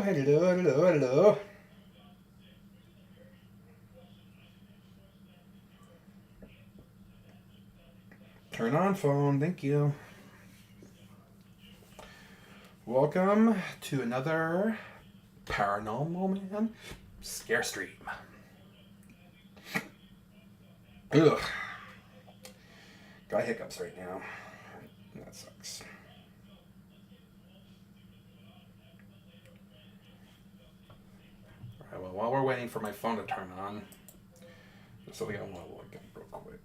hello, hello, hello. Turn on phone, thank you. Welcome to another Paranormal Man Scare Stream. Ugh. Got hiccups right now. That sucks. Alright, well, while we're waiting for my phone to turn on, there's something I want to look at real quick.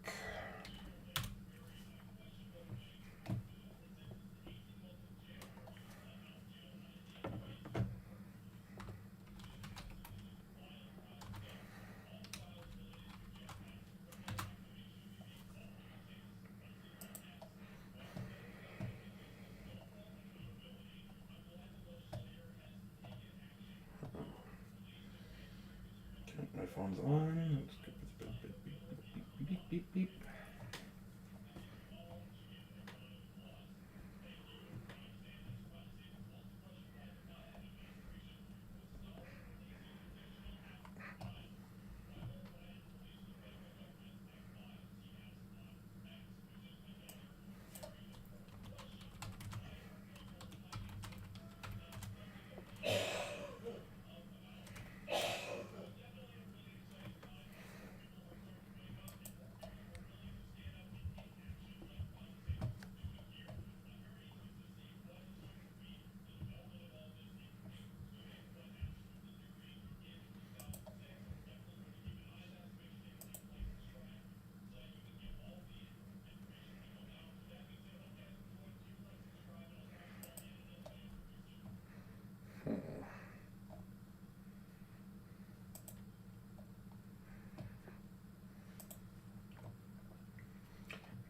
Okay, my phone's on. Beep, beep, beep, beep.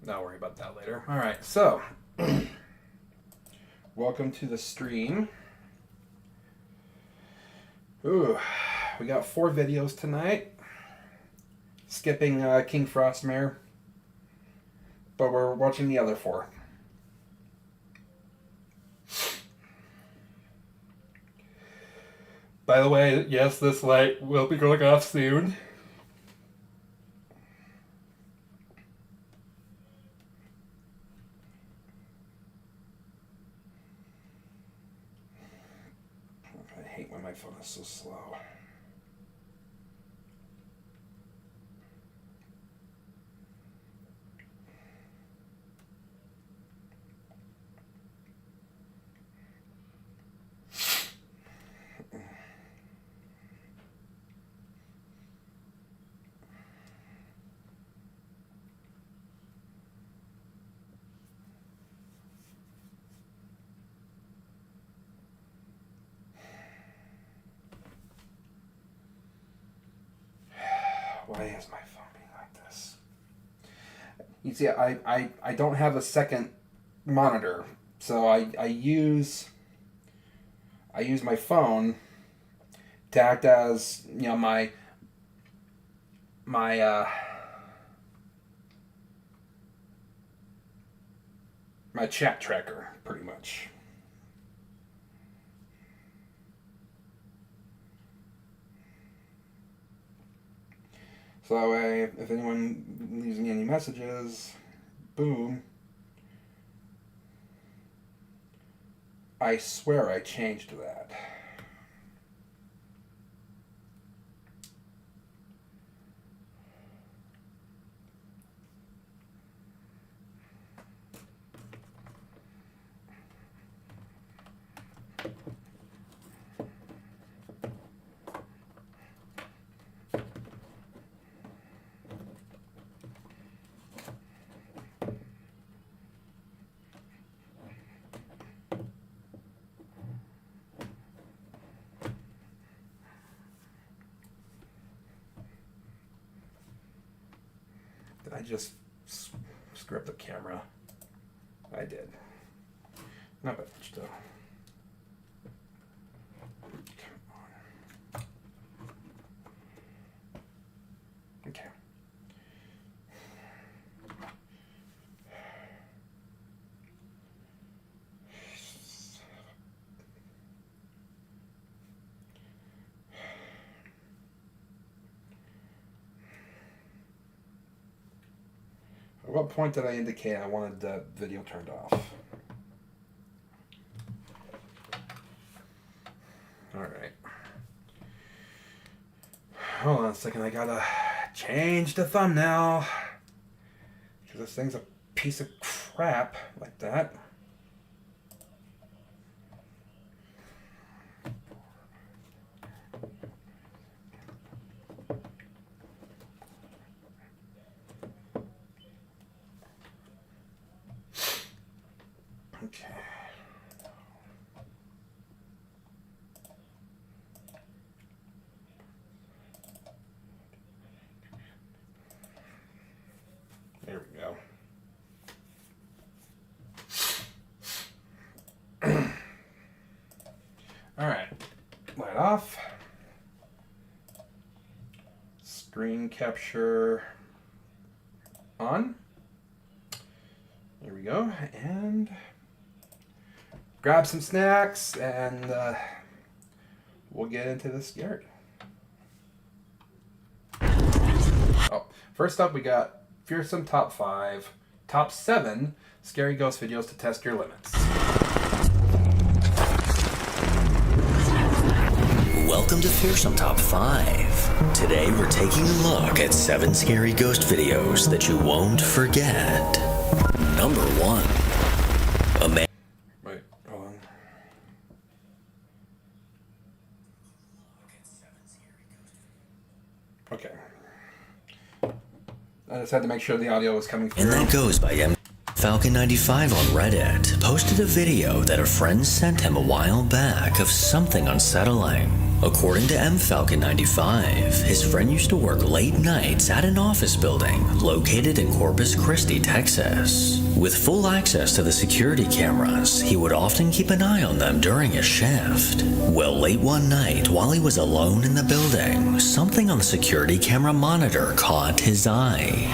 I'll worry about that later. Alright, so welcome to the stream. Ooh, we got 4 videos tonight. Skipping King Frostmare, but we're watching the other 4. By the way, yes, this light will be going off soon. I hate when my phone is so slow. Why is my phone being like this? You see, I don't have a second monitor, so I use my phone to act as, you know, my my chat tracker, pretty much. So that way, if anyone leaves me any messages, boom. I swear I changed that. Did I just screw up the camera? I did. Not by much, though. Come on. Okay. At what point did I indicate I wanted the video turned off? Alright. Hold on a second, I gotta change the thumbnail. Because this thing's a piece of crap like that. Okay. There we go. All right. Light off. Screen capture on. Here we go. And grab some snacks and we'll get into this scary. Oh, first up we got Fearsome Top 5, Top 7 Scary Ghost Videos to Test Your Limits. Welcome to Fearsome Top 5. Today we're taking a look at 7 scary ghost videos that you won't forget. Number 1. A man... Wait, hold on. Okay. I just had to make sure the audio was coming through. And that goes by Falcon95 on Reddit posted a video that a friend sent him a while back of something unsettling. According to Falcon95, his friend used to work late nights at an office building located in Corpus Christi, Texas. With full access to the security cameras, he would often keep an eye on them during his shift. Well, late one night, while he was alone in the building, something on the security camera monitor caught his eye.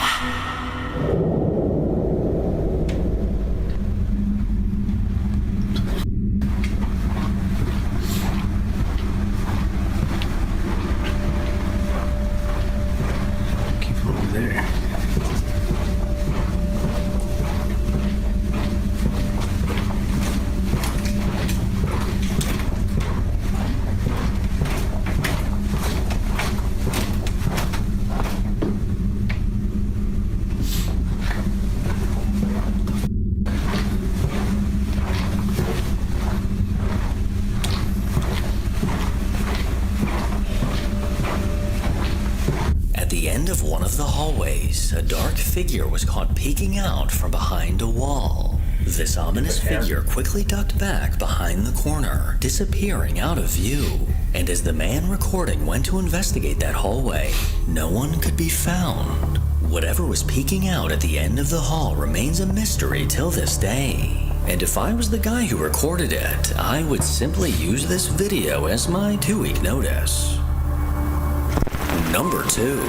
At the end of one of the hallways, a dark figure was caught peeking out from behind a wall. This ominous figure quickly ducked back behind the corner, disappearing out of view. And as the man recording went to investigate that hallway, no one could be found. Whatever was peeking out at the end of the hall remains a mystery till this day. And if I was the guy who recorded it, I would simply use this video as my 2-week notice. Number 2.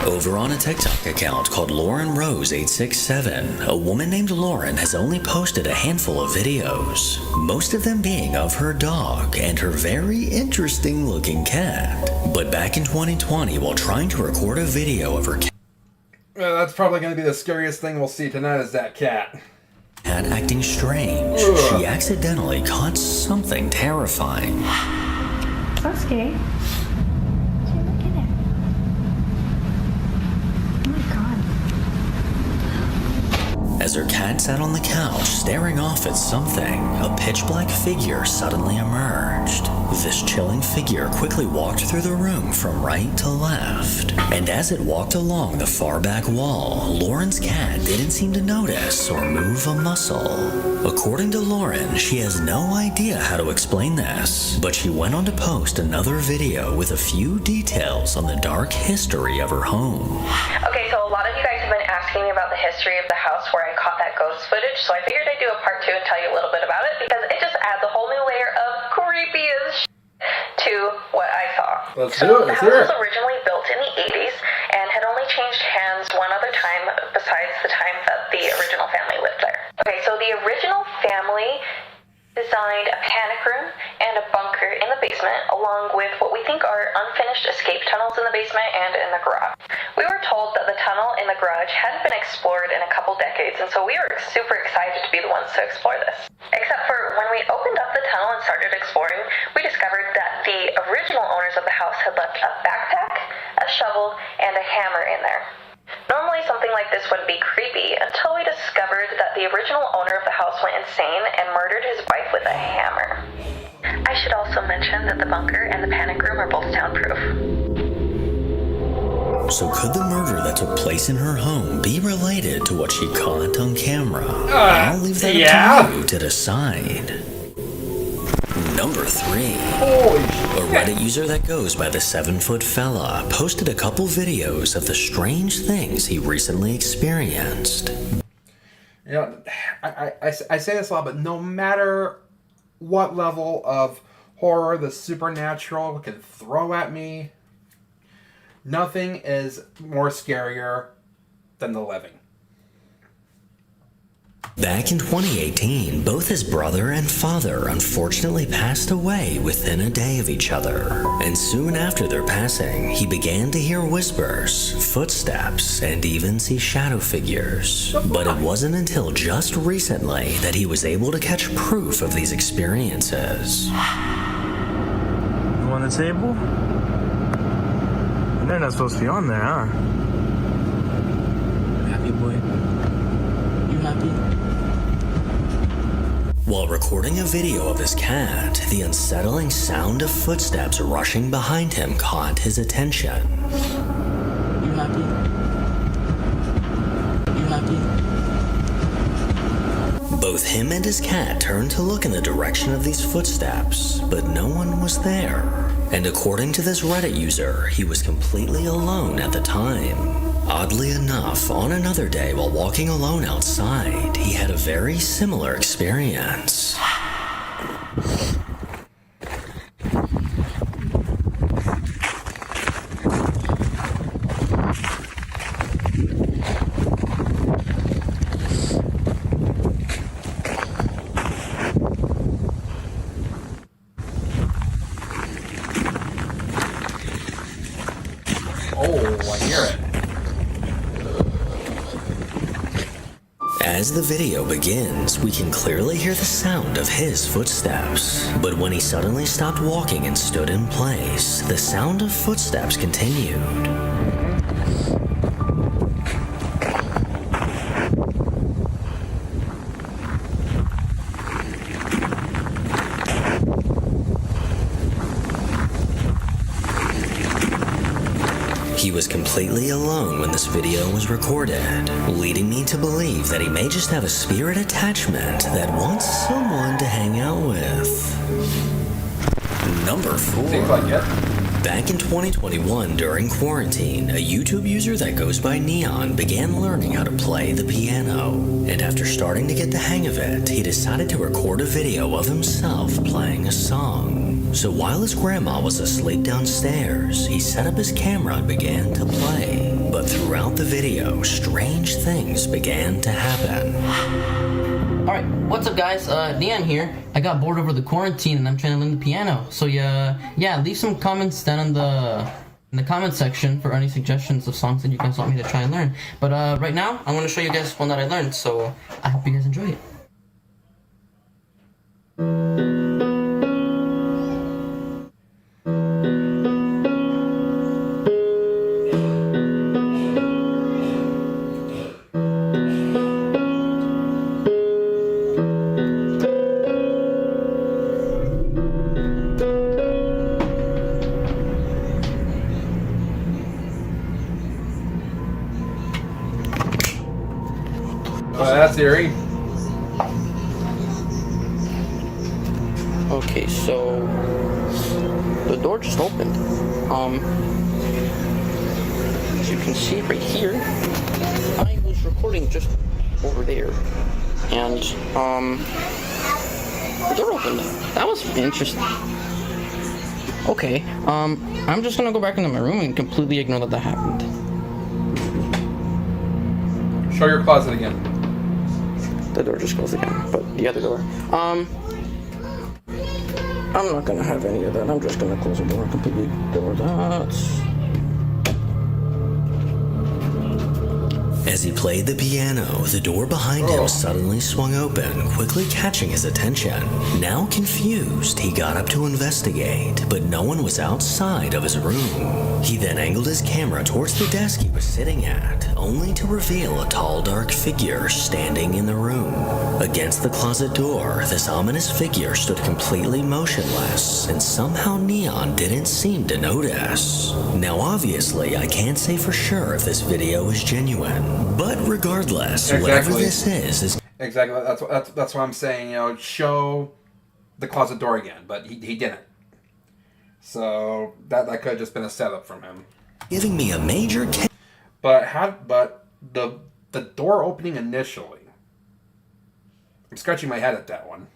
Over on a TikTok account called Lauren Rose 867, a woman named Lauren has only posted a handful of videos, most of them being of her dog and her very interesting looking cat. But back in 2020, while trying to record a video of her cat, that's probably going to be the scariest thing we'll see tonight is that cat. Acting strange, she accidentally caught something terrifying. So scary. As her cat sat on the couch staring off at something, a pitch-black figure suddenly emerged. This chilling figure quickly walked through the room from right to left. And as it walked along the far back wall, Lauren's cat didn't seem to notice or move a muscle. According to Lauren, she has no idea how to explain this, but she went on to post another video with a few details on the dark history of her home. Okay, so a lot of you guys have been asking me about the history of the house where I caught that ghost footage, so I figured I'd do a part 2 and tell you a little bit about it because it just adds a whole new layer of creepy as to what I saw. Let's do it. The house was originally built in the 80s and had only changed hands one other time besides the time that the original family lived there. Okay, so the original family designed a panic room and a bunker in the basement, along with what we think are unfinished escape tunnels in the basement and in the garage. We were told that the tunnel in the garage hadn't been explored in a couple decades, and so we were super excited to be the ones to explore this. Except for when we opened up the tunnel and started exploring, we discovered that the original owners of the house had left a backpack, a shovel, and a hammer in there. Normally something like this wouldn't be creepy until we discovered that the original owner of the house went insane and murdered his wife with a hammer. I should also mention that the bunker and the panic room are both soundproof. So could the murder that took place in her home be related to what she caught on camera? I'll leave that up to you to decide. Number 3. A Reddit user that goes by the 7-foot fella posted a couple videos of the strange things he recently experienced. You know, I say this a lot, but no matter what level of horror the supernatural can throw at me, nothing is more scarier than the living. Back in 2018, both his brother and father unfortunately passed away within a day of each other. And soon after their passing, he began to hear whispers, footsteps, and even see shadow figures. But it wasn't until just recently that he was able to catch proof of these experiences. You on the table? They're not supposed to be on there, huh? Happy boy? You happy? While recording a video of his cat, the unsettling sound of footsteps rushing behind him caught his attention. You happy? You happy? Both him and his cat turned to look in the direction of these footsteps, but no one was there. And according to this Reddit user, he was completely alone at the time. Oddly enough, on another day while walking alone outside, he had a very similar experience. Oh, I hear it. As the video begins, we can clearly hear the sound of his footsteps. But when he suddenly stopped walking and stood in place, the sound of footsteps continued. He was completely alone when this video was recorded, leading me to believe that he may just have a spirit attachment that wants someone to hang out with. Number 4. Seems like it. Back in 2021, during quarantine, a YouTube user that goes by Neon began learning how to play the piano. And after starting to get the hang of it, he decided to record a video of himself playing a song. So while his grandma was asleep downstairs, he set up his camera and began to play. But throughout the video, strange things began to happen. Alright, what's up guys? Neon here. I got bored over the quarantine and I'm trying to learn the piano. So yeah, leave some comments down in the comment section for any suggestions of songs that you guys want me to try and learn. But right now, I want to show you guys one that I learned, so I hope you guys enjoy it. That's eerie. Okay, so the door just opened. As you can see right here, I was recording just over there, and the door opened. That was interesting. Okay, I'm just gonna go back into my room and completely ignore that happened. Show your closet again. The door just closed again, but the other door. I'm not gonna have any of that. I'm just gonna close the door and completely ignore that. As he played the piano, the door behind him suddenly swung open, quickly catching his attention. Now confused, he got up to investigate, but no one was outside of his room. He then angled his camera towards the desk he was sitting at, only to reveal a tall, dark figure standing in the room. Against the closet door, this ominous figure stood completely motionless, and somehow Neon didn't seem to notice. Now obviously, I can't say for sure if this video is genuine, but regardless, whatever this is exactly. That's what I'm saying. You know, show the closet door again, but he didn't. So that could have just been a setup from him. Giving me a major. But the door opening initially. I'm scratching my head at that one.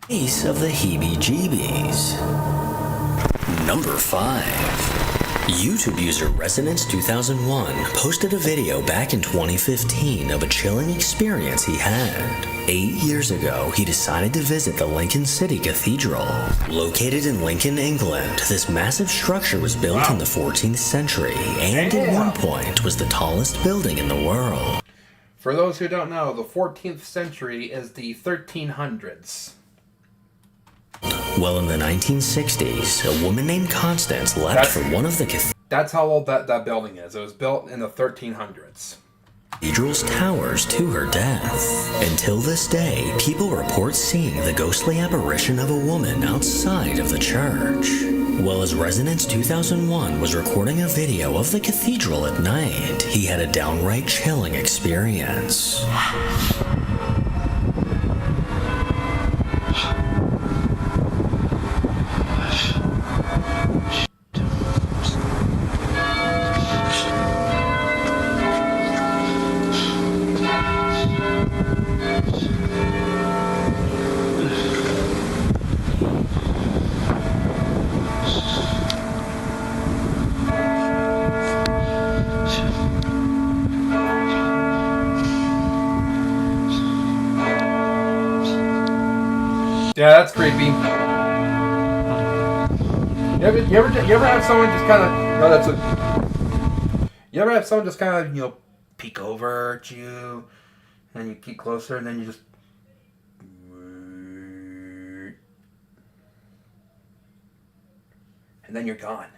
Case of the heebie-jeebies. Number 5. YouTube user Resonance2001 posted a video back in 2015 of a chilling experience he had. 8 years ago, he decided to visit the Lincoln City Cathedral. Located in Lincoln, England, this massive structure was built in the 14th century and at one point was the tallest building in the world. For those who don't know, the 14th century is the 1300s. Well, in the 1960s, a woman named Constance left for one of the That's how old that building is. It was built in the 1300s. Cathedral's towers to her death. Until this day, people report seeing the ghostly apparition of a woman outside of the church. Well, as Resonance 2001 was recording a video of the cathedral at night, he had a downright chilling experience. Yeah, that's creepy. You ever have someone just kind of you ever have someone just kind of peek over at you, and you keep closer, and then you just and then you're gone.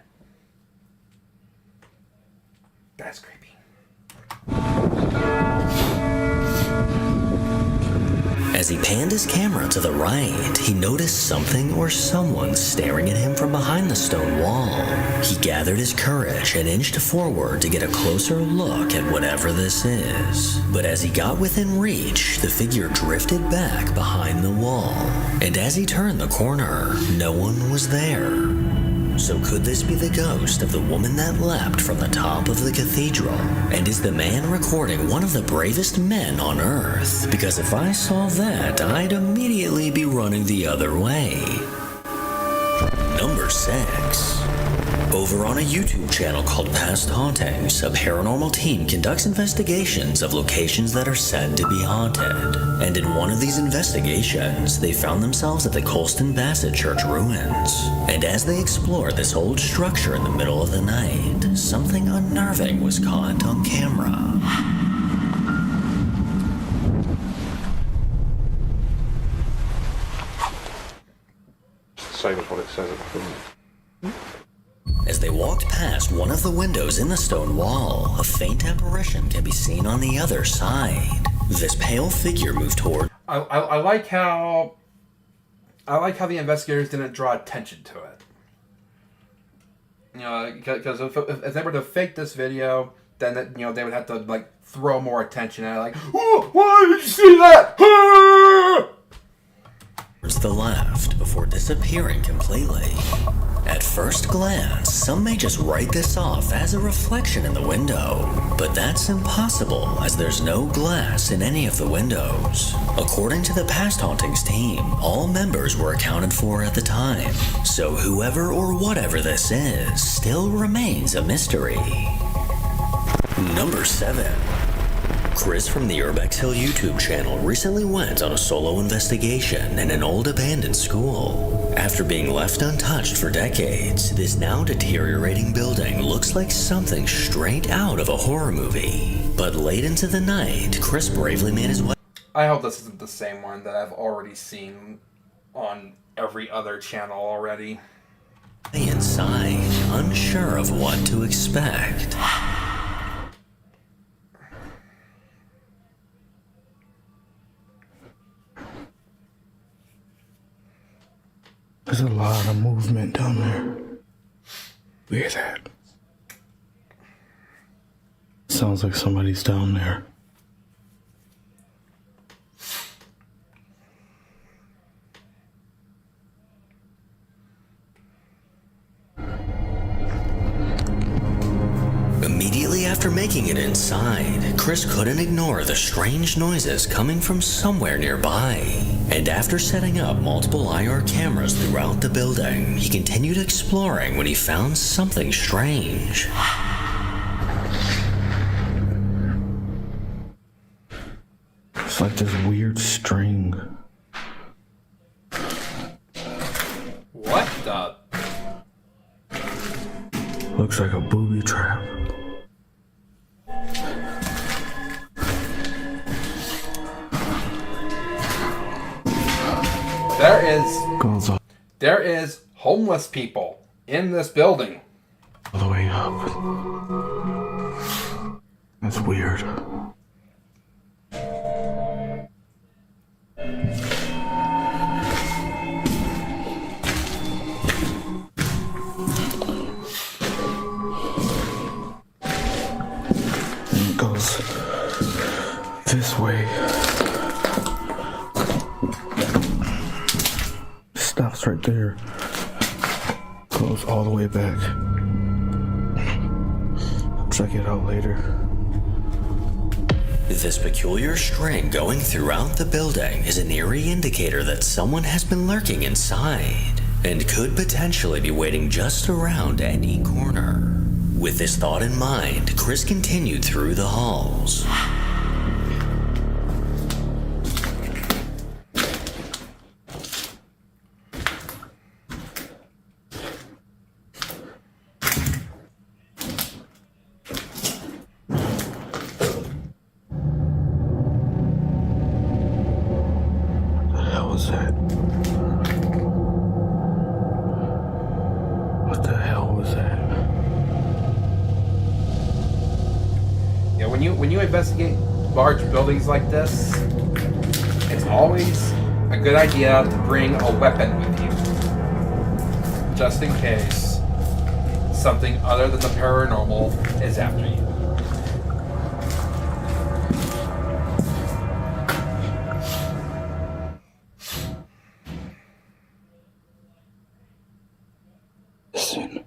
That's creepy. As he panned his camera to the right, he noticed something or someone staring at him from behind the stone wall. He gathered his courage and inched forward to get a closer look at whatever this is. But as he got within reach, the figure drifted back behind the wall. And as he turned the corner, no one was there. So could this be the ghost of the woman that leapt from the top of the cathedral? And is the man recording one of the bravest men on Earth? Because if I saw that, I'd immediately be running the other way. Number 6. Over on a YouTube channel called Past Hauntings, a paranormal team conducts investigations of locations that are said to be haunted. And in one of these investigations, they found themselves at the Colston Bassett Church ruins. And as they explored this old structure in the middle of the night, something unnerving was caught on camera. Same as what it says at the front. As they walked past one of the windows in the stone wall, a faint apparition can be seen on the other side. This pale figure moved toward. I like how the investigators didn't draw attention to it. Because if they were to fake this video, then they would have to throw more attention at it. Like, oh, why did you see that? Towards the left before disappearing completely. At first glance, some may just write this off as a reflection in the window, but that's impossible as there's no glass in any of the windows. According to the Past Hauntings team, all members were accounted for at the time, so whoever or whatever this is still remains a mystery. Number 7. Chris from the Urbex Hill YouTube channel recently went on a solo investigation in an old abandoned school. After being left untouched for decades, this now deteriorating building looks like something straight out of a horror movie. But late into the night, Chris bravely made his way. I hope this isn't the same one that I've already seen on every other channel already. Inside, unsure of what to expect. There's a lot of movement down there. You hear that? Sounds like somebody's down there. Immediately after making it inside, Chris couldn't ignore the strange noises coming from somewhere nearby. And after setting up multiple IR cameras throughout the building, he continued exploring when he found something strange. It's like this weird string. What the? Looks like a booby trap. Goes all There is homeless people in this building. the way up. That's weird. And it goes this way. Stops right there. Goes all the way back. I'll check it out later. This peculiar string going throughout the building is an eerie indicator that someone has been lurking inside and could potentially be waiting just around any corner. With this thought in mind, Chris continued through the halls. What the hell was that? Yeah, when you investigate large buildings like this, it's always a good idea to bring a weapon with you, just in case something other than the paranormal is after you. Listen.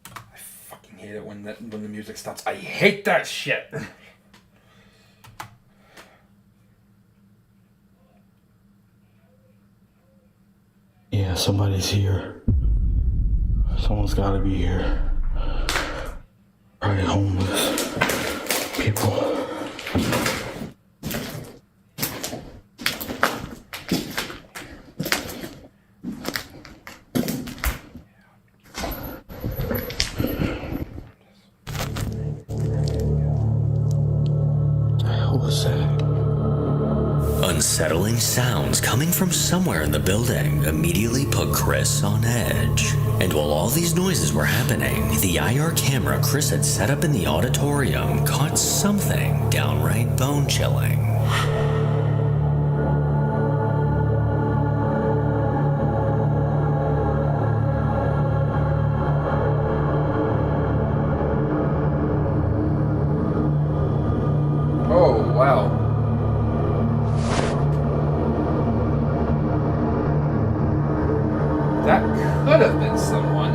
I fucking hate it when the music stops. I hate that shit. Yeah, somebody's here. Someone's gotta be here. Probably homeless people. What the hell was that? Unsettling sounds coming from somewhere in the building immediately put Chris on edge. And while all these noises were happening, the IR camera Chris had set up in the auditorium caught something downright bone-chilling. Oh, wow. That could have been someone.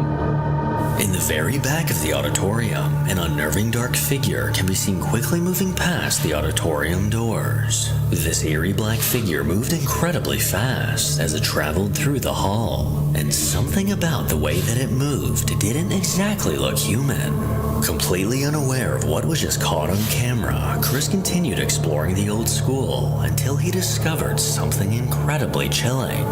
In the very back of the auditorium, an unnerving dark figure can be seen quickly moving past the auditorium doors. This eerie black figure moved incredibly fast as it traveled through the hall, and something about the way that it moved didn't exactly look human. Completely unaware of what was just caught on camera, Chris continued exploring the old school until he discovered something incredibly chilling.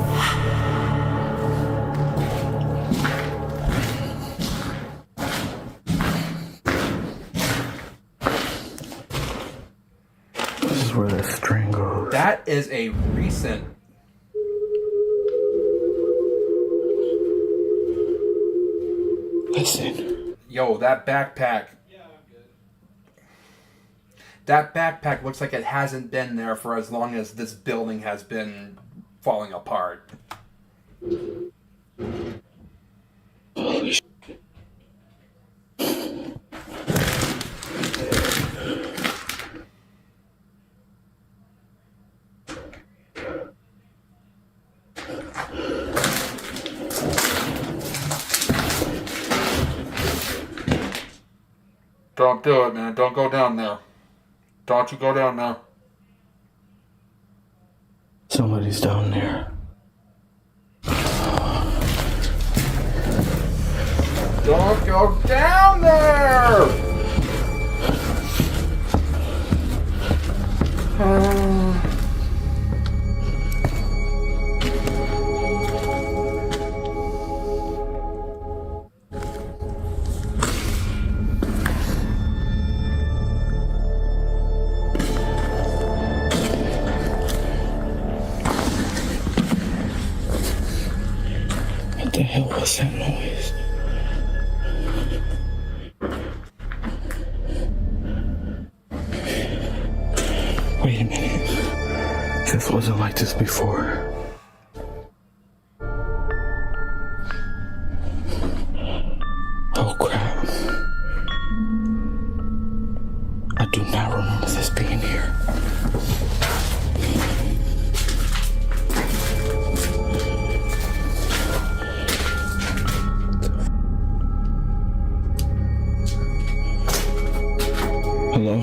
This is where the string goes. That is a recent. Listen. Yo, that backpack. That backpack looks like it hasn't been there for as long as this building has been falling apart. Holy shit. Don't do it, man. Don't go down there. Don't you go down there. Somebody's down there. Don't go down there! What the hell was that noise? Wait a minute. This wasn't like this before. Oh crap. I do not remember this being here. Hello?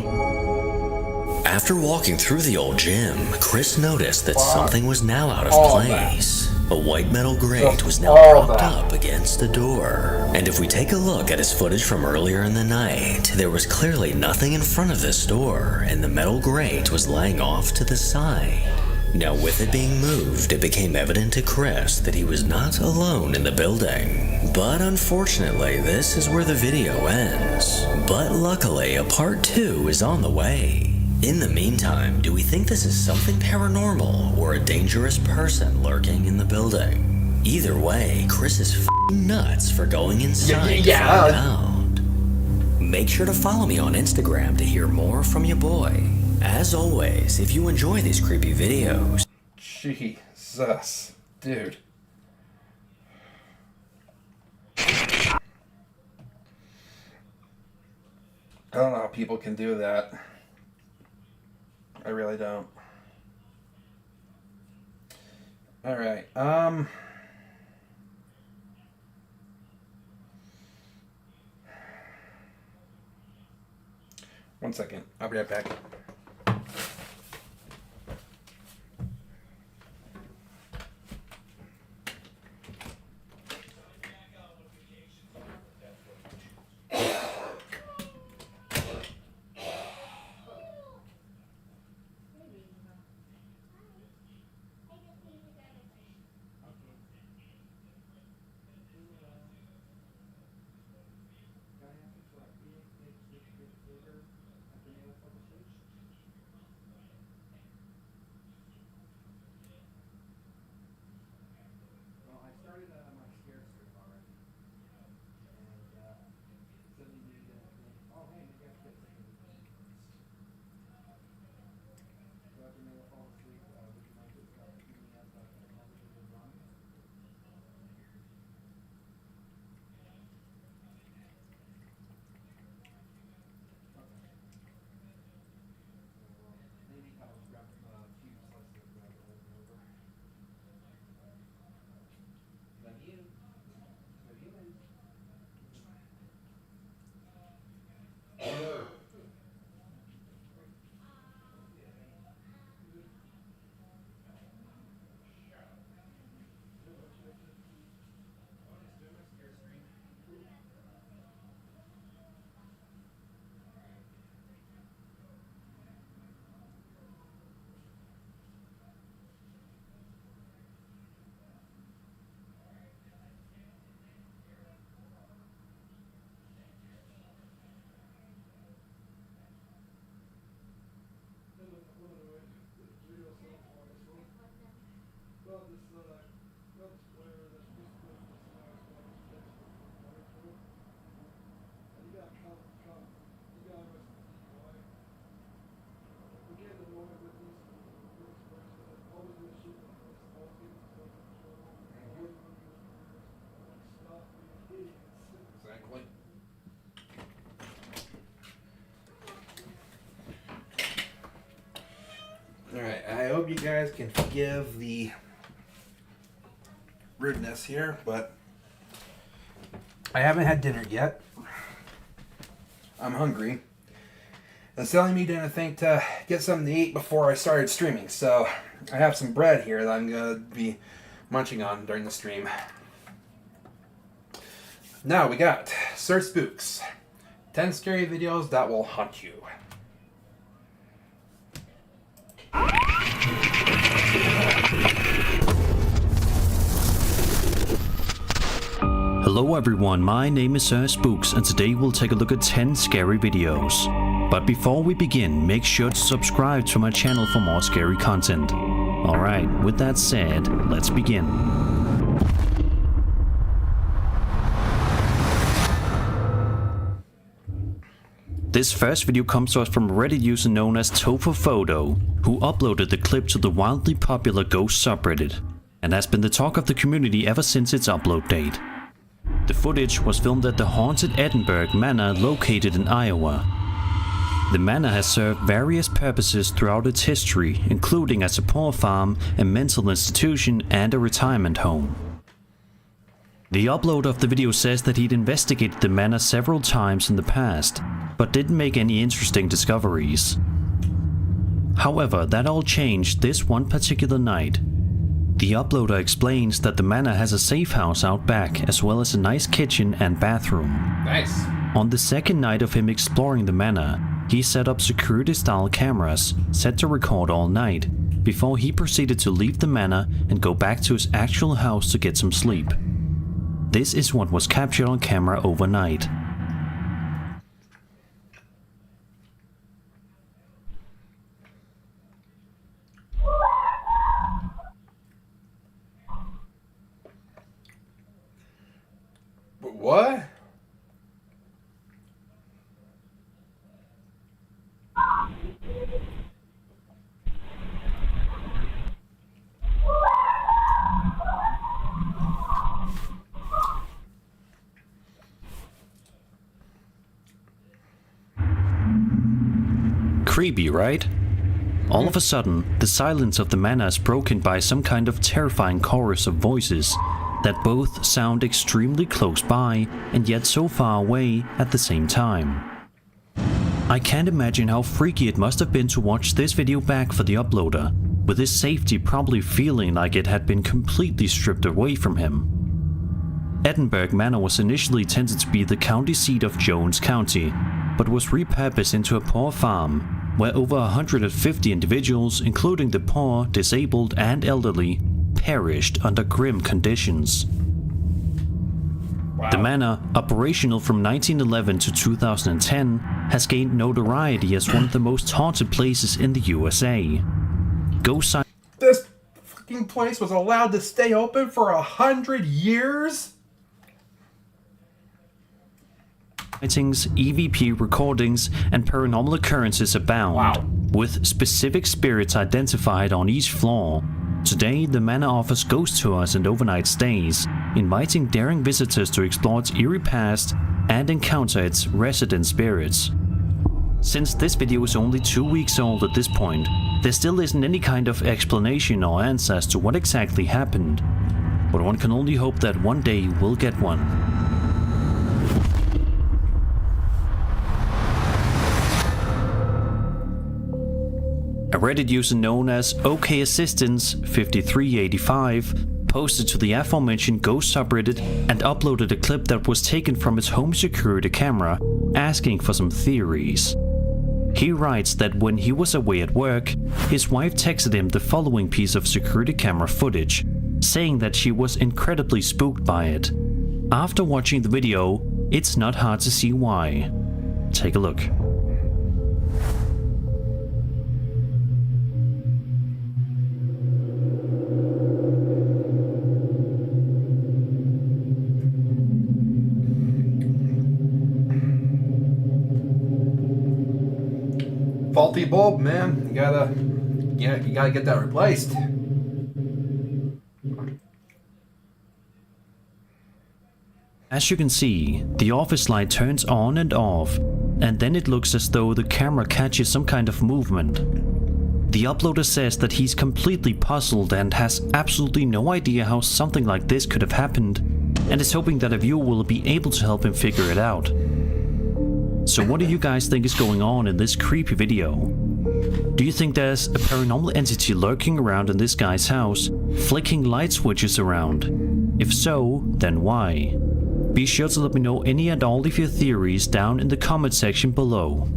After walking through the old gym, Chris noticed that something was now out of All place. A white metal grate Just was now all propped that. up against the door. And if we take a look at his footage from earlier in the night, there was clearly nothing in front of this door, and the metal grate was laying off to the side. Now, with it being moved, it became evident to Chris that he was not alone in the building. But unfortunately, this is where the video ends. But luckily, a part 2 is on the way. In the meantime, do we think this is something paranormal or a dangerous person lurking in the building? Either way, Chris is f***ing nuts for going inside to find out. Make sure to follow me on Instagram to hear more from your boy. As always, if you enjoy these creepy videos, Jesus. Dude. I don't know how people can do that. I really don't. Alright, one second. I'll be right back. Alright, I hope you guys can forgive the rudeness here, but I haven't had dinner yet. I'm hungry. And Sally me didn't think to get something to eat before I started streaming, so I have some bread here that I'm going to be munching on during the stream. Now we got Sir Spooks. 10 scary videos that will haunt you. Hello everyone, my name is Sir Spooks and today we'll take a look at 10 scary videos. But before we begin, make sure to subscribe to my channel for more scary content. Alright, with that said, let's begin. This first video comes to us from a Reddit user known as Topher who uploaded the clip to the wildly popular Ghost subreddit, and has been the talk of the community ever since its upload date. The footage was filmed at the haunted Edinburgh Manor located in Iowa. The manor has served various purposes throughout its history, including as a poor farm, a mental institution, and a retirement home. The uploader of the video says that he'd investigated the manor several times in the past, but didn't make any interesting discoveries. However, that all changed this one particular night. The uploader explains that the manor has a safe house out back, as well as a nice kitchen and bathroom. Nice. On the second night of him exploring the manor, he set up security-style cameras, set to record all night, before he proceeded to leave the manor and go back to his actual house to get some sleep. This is what was captured on camera overnight. What? Creepy, right? All of a sudden, the silence of the manor is broken by some kind of terrifying chorus of voices that both sound extremely close by and yet so far away at the same time. I can't imagine how freaky it must have been to watch this video back for the uploader, with his safety probably feeling like it had been completely stripped away from him. Edinburgh Manor was initially intended to be the county seat of Jones County, but was repurposed into a poor farm, where over 150 individuals, including the poor, disabled, and elderly, perished under grim conditions. Wow. The manor, operational from 1911 to 2010, has gained notoriety as one of the most haunted places in the USA. Ghost This fucking place was allowed to stay open for 100 years? sightings, EVP recordings, and paranormal occurrences abound, Wow. with specific spirits identified on each floor. Today, the manor offers ghost tours and overnight stays, inviting daring visitors to explore its eerie past and encounter its resident spirits. Since this video is only 2 weeks old at this point, there still isn't any kind of explanation or answer as to what exactly happened, but one can only hope that one day we'll get one. A Reddit user known as OKAssistance5385 posted to the aforementioned Ghost subreddit and uploaded a clip that was taken from his home security camera, asking for some theories. He writes that when he was away at work, his wife texted him the following piece of security camera footage, saying that she was incredibly spooked by it. After watching the video, it's not hard to see why. Take a look. Faulty bulb, man. You gotta get that replaced. As you can see, the office light turns on and off, and then it looks as though the camera catches some kind of movement. The uploader says that he's completely puzzled and has absolutely no idea how something like this could have happened, and is hoping that a viewer will be able to help him figure it out. So what do you guys think is going on in this creepy video? Do you think there's a paranormal entity lurking around in this guy's house, flicking light switches around? If so, then why? Be sure to let me know any and all of your theories down in the comment section below.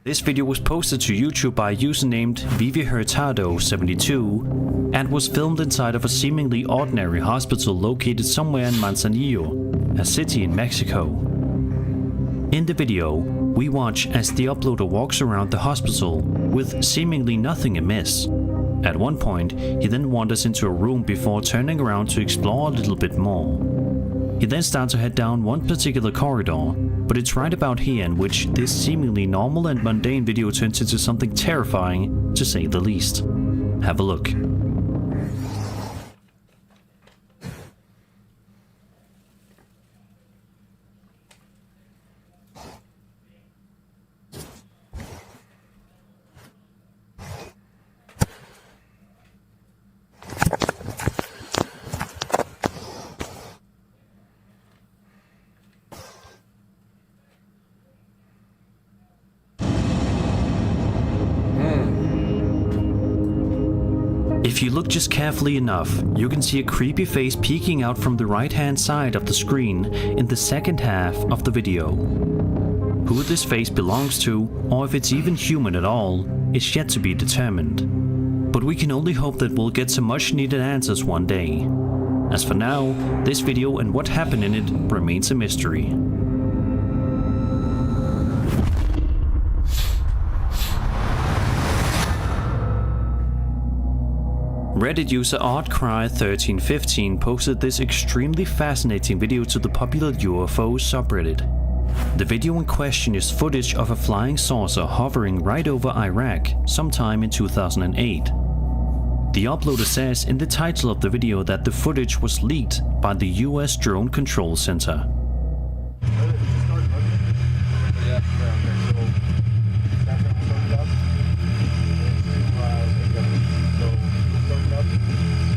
This video was posted to YouTube by a user named ViviHurtado72 and was filmed inside of a seemingly ordinary hospital located somewhere in Manzanillo, a city in Mexico. In the video, we watch as the uploader walks around the hospital with seemingly nothing amiss. At one point, he then wanders into a room before turning around to explore a little bit more. He then starts to head down one particular corridor, but it's right about here in which this seemingly normal and mundane video turns into something terrifying, to say the least. Have a look. If you look just carefully enough, you can see a creepy face peeking out from the right-hand side of the screen in the second half of the video. Who this face belongs to, or if it's even human at all, is yet to be determined. But we can only hope that we'll get some much-needed answers one day. As for now, this video and what happened in it remains a mystery. Reddit user OddCry1315 posted this extremely fascinating video to the popular UFO subreddit. The video in question is footage of a flying saucer hovering right over Iraq sometime in 2008. The uploader says in the title of the video that the footage was leaked by the US Drone Control Center.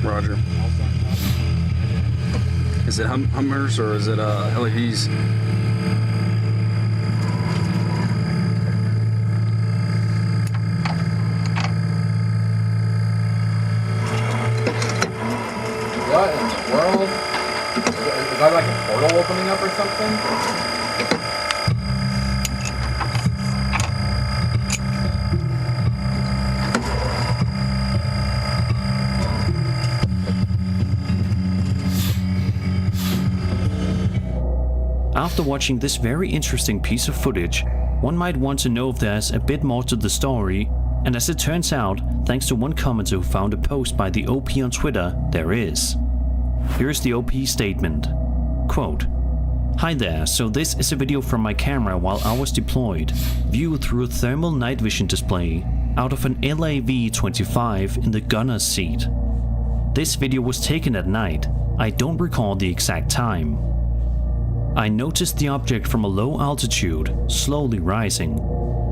Roger. Is it Hummers or is it LEVs? What in the world? Is that like a portal opening up or something? After watching this very interesting piece of footage, one might want to know if there's a bit more to the story, and as it turns out, thanks to one commenter who found a post by the OP on Twitter, there is. Here's the OP statement. Quote, "Hi there, so this is a video from my camera while I was deployed, viewed through a thermal night vision display out of an LAV-25 in the gunner's seat. This video was taken at night, I don't recall the exact time. I noticed the object from a low altitude, slowly rising.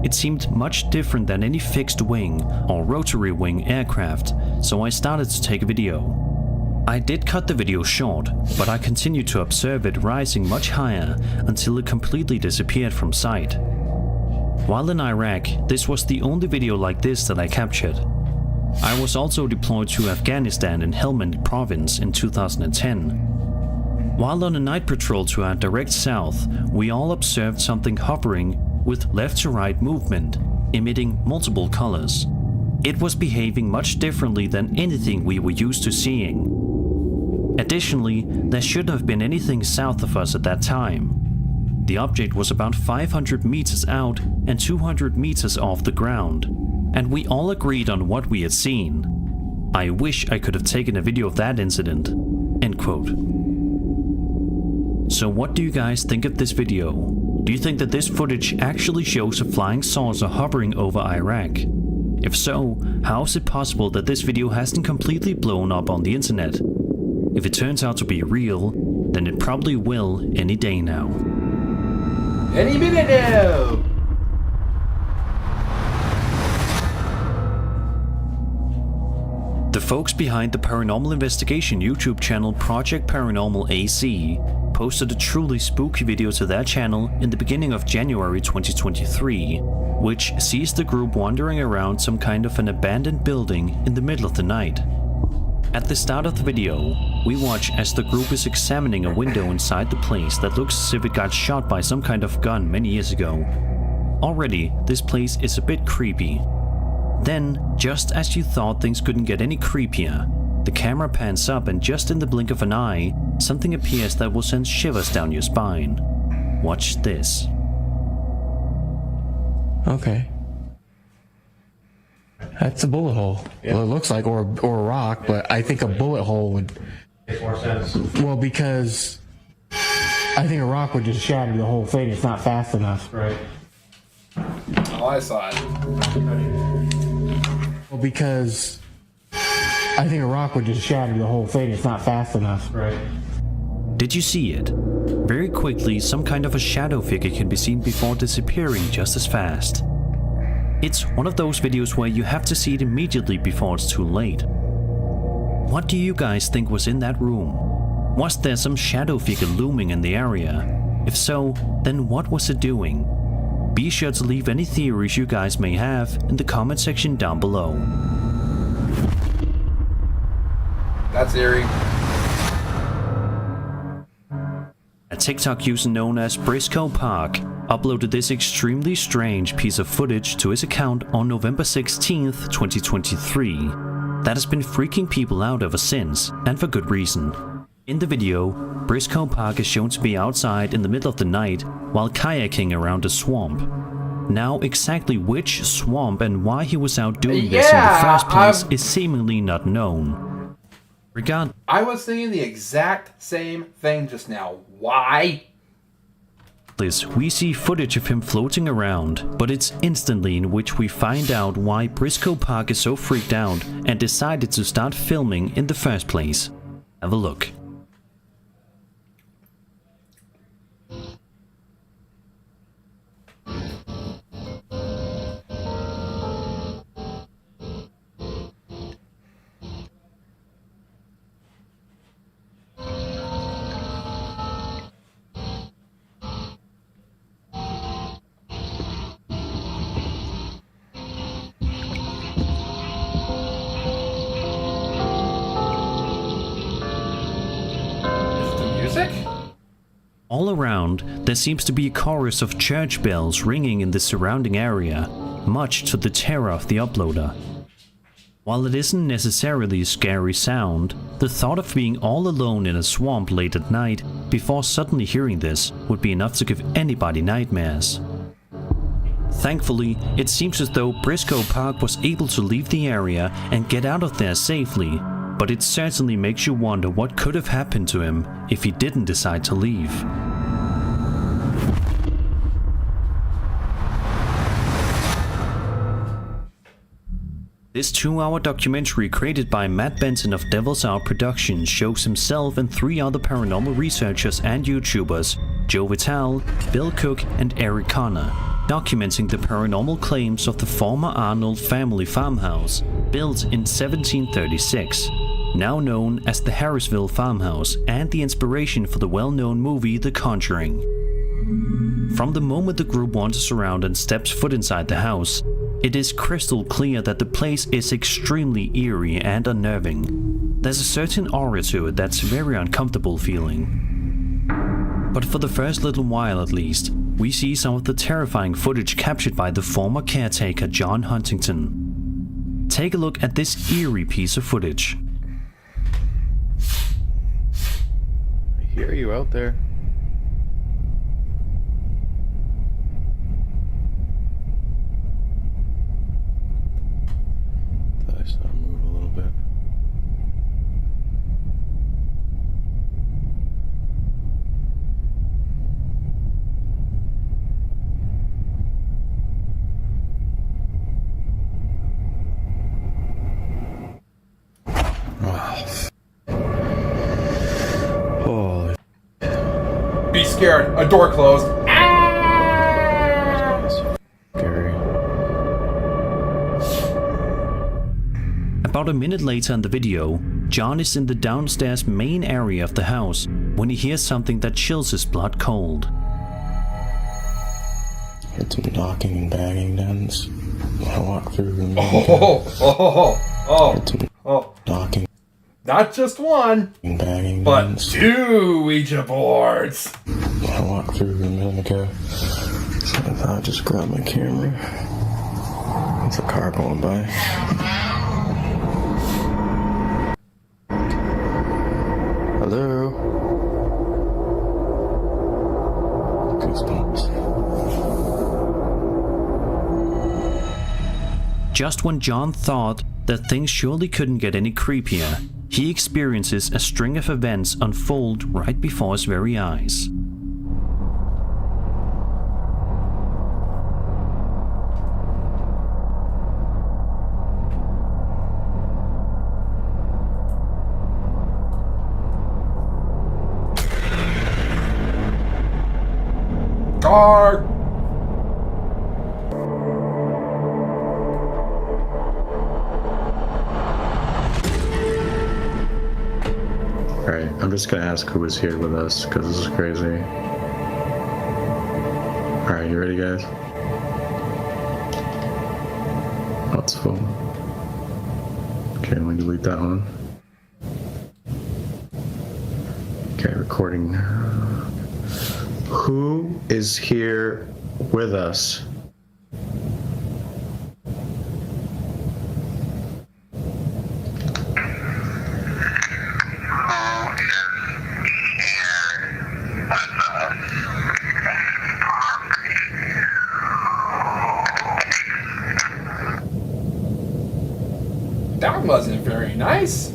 It seemed much different than any fixed wing or rotary wing aircraft, so I started to take a video. I did cut the video short, but I continued to observe it rising much higher until it completely disappeared from sight. While in Iraq, this was the only video like this that I captured. I was also deployed to Afghanistan in Helmand province in 2010. While on a night patrol to our direct south, we all observed something hovering with left to right movement, emitting multiple colors. It was behaving much differently than anything we were used to seeing. Additionally, there shouldn't have been anything south of us at that time. The object was about 500 meters out and 200 meters off the ground, and we all agreed on what we had seen. I wish I could have taken a video of that incident." End quote. So what do you guys think of this video? Do you think that this footage actually shows a flying saucer hovering over Iraq? If so, how is it possible that this video hasn't completely blown up on the internet? If it turns out to be real, then it probably will any day now. Any minute now! The folks behind the paranormal investigation YouTube channel Project Paranormal AC posted a truly spooky video to their channel in the beginning of January 2023, which sees the group wandering around some kind of an abandoned building in the middle of the night. At the start of the video, we watch as the group is examining a window inside the place that looks as if it got shot by some kind of gun many years ago. Already, this place is a bit creepy. Then, just as you thought things couldn't get any creepier, the camera pans up and just in the blink of an eye, something appears that will send shivers down your spine. Watch this. Okay. That's a bullet hole. Yeah. Well, it looks like, or a rock, but I think a bullet hole would make more sense. Well, because I think a rock would just shatter the whole thing. It's not fast enough. Right. Oh, I saw it. Well, because I think a rock would just shatter the whole thing. It's not fast enough. Right. Did you see it? Very quickly, some kind of a shadow figure can be seen before disappearing just as fast. It's one of those videos where you have to see it immediately before it's too late. What do you guys think was in that room? Was there some shadow figure looming in the area? If so, then what was it doing? Be sure to leave any theories you guys may have in the comment section down below. That's eerie. A TikTok user known as Briscoe Park uploaded this extremely strange piece of footage to his account on November 16th, 2023. That has been freaking people out ever since, and for good reason. In the video, Briscoe Park is shown to be outside in the middle of the night while kayaking around a swamp. Now, exactly which swamp and why he was out doing this in the first place is seemingly not known. I was thinking the exact same thing just now. Why? We see footage of him floating around, but it's instantly in which we find out why Briscoe Park is so freaked out and decided to start filming in the first place. Have a look. All around, there seems to be a chorus of church bells ringing in the surrounding area, much to the terror of the uploader. While it isn't necessarily a scary sound, the thought of being all alone in a swamp late at night before suddenly hearing this would be enough to give anybody nightmares. Thankfully, it seems as though Briscoe Park was able to leave the area and get out of there safely, but it certainly makes you wonder what could have happened to him if he didn't decide to leave. This 2-hour documentary created by Matt Benson of Devil's Hour Productions shows himself and 3 other paranormal researchers and YouTubers, Joe Vitale, Bill Cook, and Eric Connor, documenting the paranormal claims of the former Arnold family farmhouse, built in 1736, now known as the Harrisville Farmhouse, and the inspiration for the well-known movie The Conjuring. From the moment the group wanders around and steps foot inside the house, it is crystal clear that the place is extremely eerie and unnerving. There's a certain aura to it that's very uncomfortable feeling. But for the first little while at least, we see some of the terrifying footage captured by the former caretaker John Huntington. Take a look at this eerie piece of footage. I hear you out there. Thought I saw him move a little bit. be scared. A door closed. Scary. About a minute later in the video, John is in the downstairs main area of the house when he hears something that chills his blood cold. Heard some knocking and banging down this. I walked through the knocking Not just one, and banging but down. 2 Ouija boards. I walked through a minute ago, so I thought I'd just grab my camera. There's a car going by. Hello? Goosebumps. Just when John thought that things surely couldn't get any creepier, he experiences a string of events unfold right before his very eyes. Car. Alright, I'm just gonna ask who was here with us, because this is crazy. Alright, you ready, guys? Oh, it's full. Okay, let me delete that one. Okay, recording now. Who is here with us? That wasn't very nice.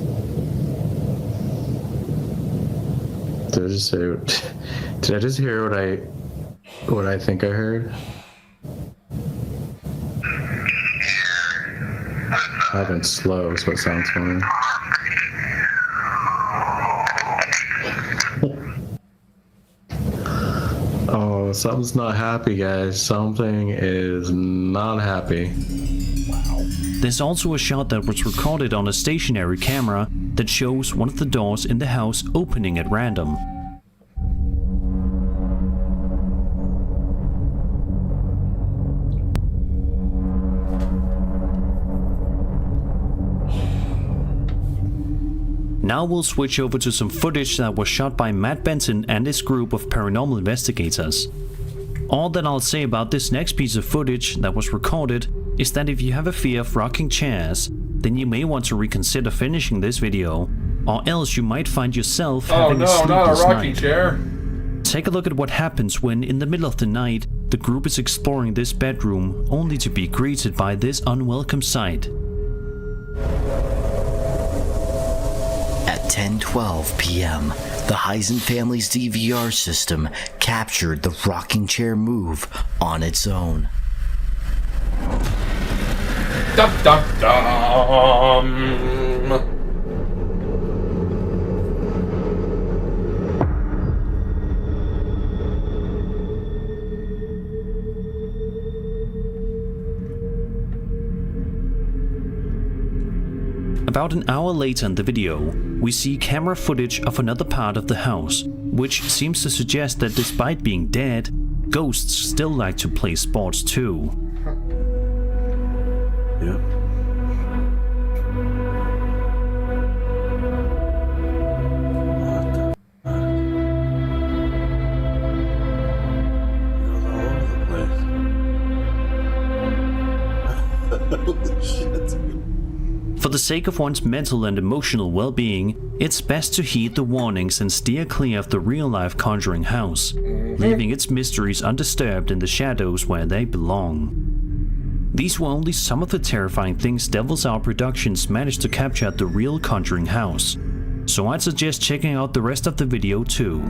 Did I just say? Did I just hear what I think I heard? I've been slow, so it sounds funny. Oh, something's not happy, guys. Something is not happy. There's also a shot that was recorded on a stationary camera that shows one of the doors in the house opening at random. Now we'll switch over to some footage that was shot by Matt Benson and his group of paranormal investigators. All that I'll say about this next piece of footage that was recorded is that if you have a fear of rocking chairs, then you may want to reconsider finishing this video, or else you might find yourself having a sleepless night. Chair. Take a look at what happens when, in the middle of the night, the group is exploring this bedroom, only to be greeted by this unwelcome sight. At 10:12 p.m., the Heisen family's DVR system captured the rocking chair move on its own. Dum dum dum. About an hour later in the video, we see camera footage of another part of the house, which seems to suggest that despite being dead, ghosts still like to play sports too. Yep. For the sake of one's mental and emotional well-being, it's best to heed the warnings and steer clear of the real-life conjuring house, leaving its mysteries undisturbed in the shadows where they belong. These were only some of the terrifying things Devil's Hour Productions managed to capture at the real conjuring house, so I'd suggest checking out the rest of the video too.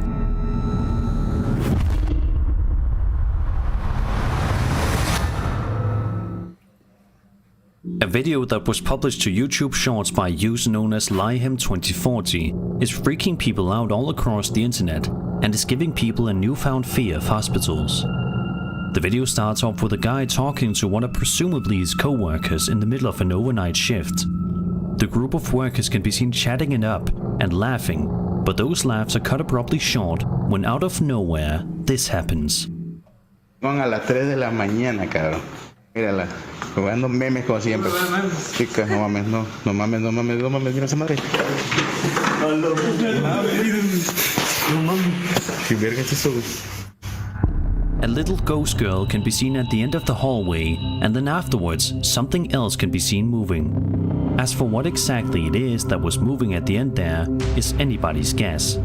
A video that was published to YouTube Shorts by a user known as Lyhim2040 is freaking people out all across the internet, and and is giving people a newfound fear of hospitals. The video starts off with a guy talking to one of presumably his co-workers in the middle of an overnight shift. The group of workers can be seen chatting it up and laughing, but those laughs are cut abruptly short when out of nowhere, this happens. Van a las 3 de la mañana, cabrón. Mírala, jugando memes como siempre. Chicas, no mames, no mames, mira esa madre. No mames. ¿Qué verga es eso, güey? A little ghost girl can be seen at the end of the hallway, and then afterwards, something else can be seen moving. As for what exactly it is that was moving at the end there, is anybody's guess.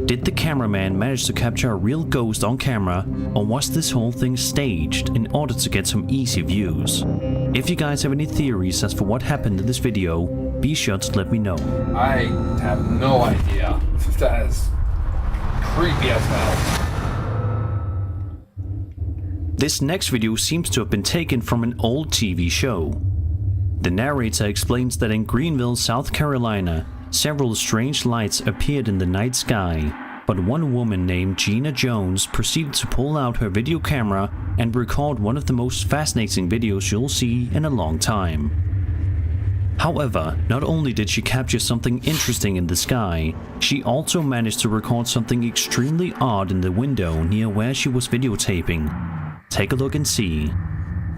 Did the cameraman manage to capture a real ghost on camera, or was this whole thing staged in order to get some easy views? If you guys have any theories as for what happened in this video, be sure to let me know. I have no idea. That is creepy as hell. This next video seems to have been taken from an old TV show. The narrator explains that in Greenville, South Carolina, several strange lights appeared in the night sky, but one woman named Gina Jones proceeded to pull out her video camera and record one of the most fascinating videos you'll see in a long time. However, not only did she capture something interesting in the sky, she also managed to record something extremely odd in the window near where she was videotaping. Take a look and see.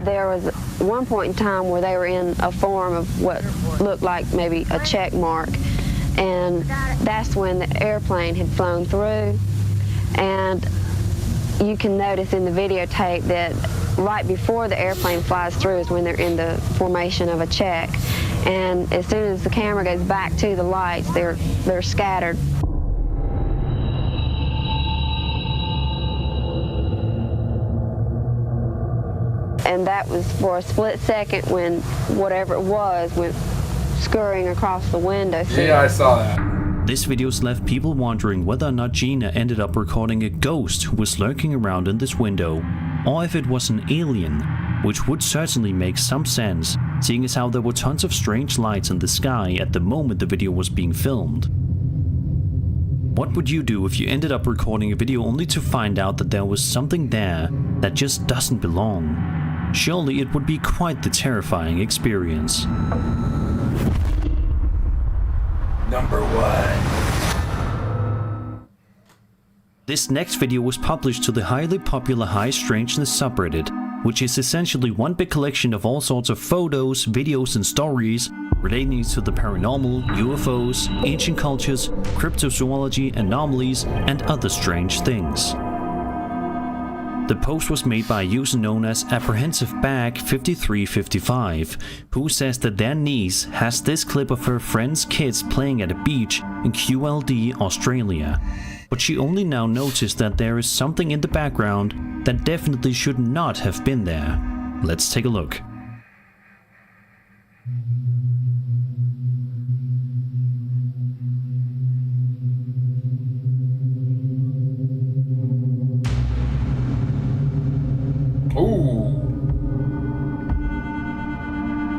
There was one point in time where they were in a form of what looked like maybe a check mark, and that's when the airplane had flown through. And you can notice in the videotape that right before the airplane flies through is when they're in the formation of a check. And as soon as the camera goes back to the lights, they're scattered. And that was for a split second when whatever it was went scurrying across the window. Yeah, I saw that. This video's left people wondering whether or not Gina ended up recording a ghost who was lurking around in this window, or if it was an alien, which would certainly make some sense, seeing as how there were tons of strange lights in the sky at the moment the video was being filmed. What would you do if you ended up recording a video only to find out that there was something there that just doesn't belong? Surely it would be quite the terrifying experience. Number 1. This next video was published to the highly popular High Strangeness subreddit, which is essentially one big collection of all sorts of photos, videos and stories relating to the paranormal, UFOs, ancient cultures, cryptozoology, anomalies, and other strange things. The post was made by a user known as Apprehensive Bag 5355, who says that their niece has this clip of her friend's kids playing at a beach in QLD, Australia. But she only now noticed that there is something in the background that definitely should not have been there. Let's take a look.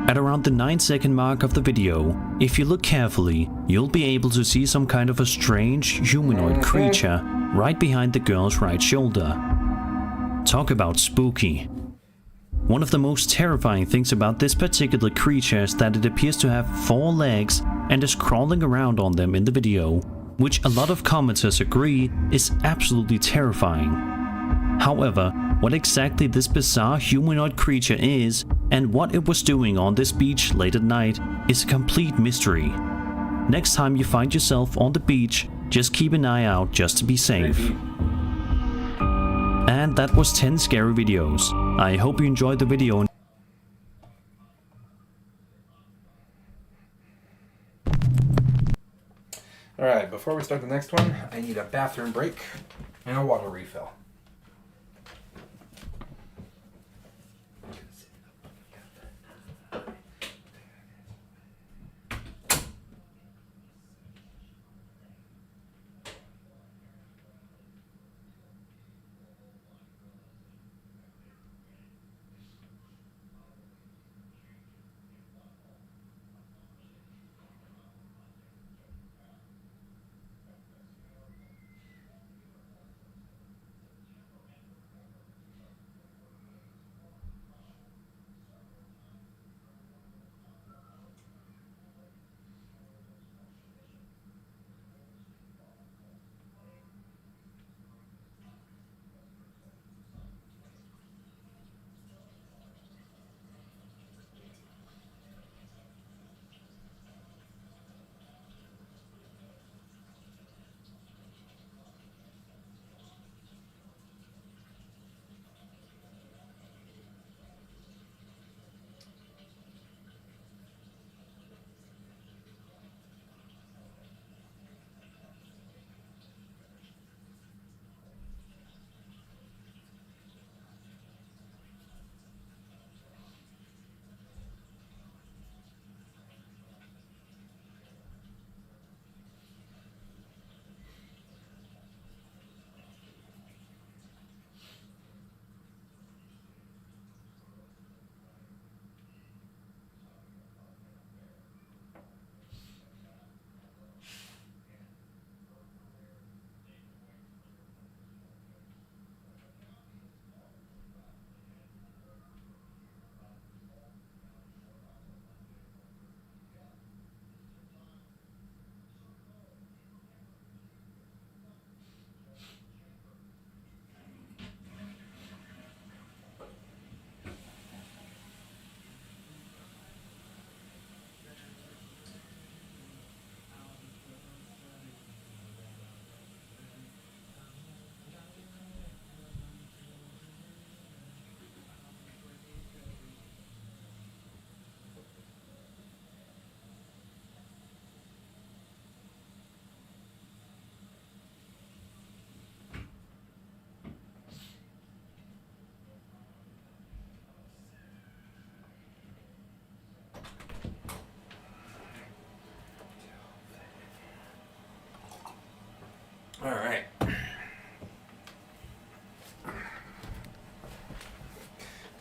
At around the 9-second mark of the video, if you look carefully, you'll be able to see some kind of a strange humanoid creature right behind the girl's right shoulder. Talk about spooky. One of the most terrifying things about this particular creature is that it appears to have 4 legs and is crawling around on them in the video, which a lot of commenters agree is absolutely terrifying. However, what exactly this bizarre humanoid creature is and what it was doing on this beach late at night is a complete mystery. Next time you find yourself on the beach, just keep an eye out just to be safe. And that was 10 scary videos. I hope you enjoyed the video. Alright, before we start the next one, I need a bathroom break and a water refill.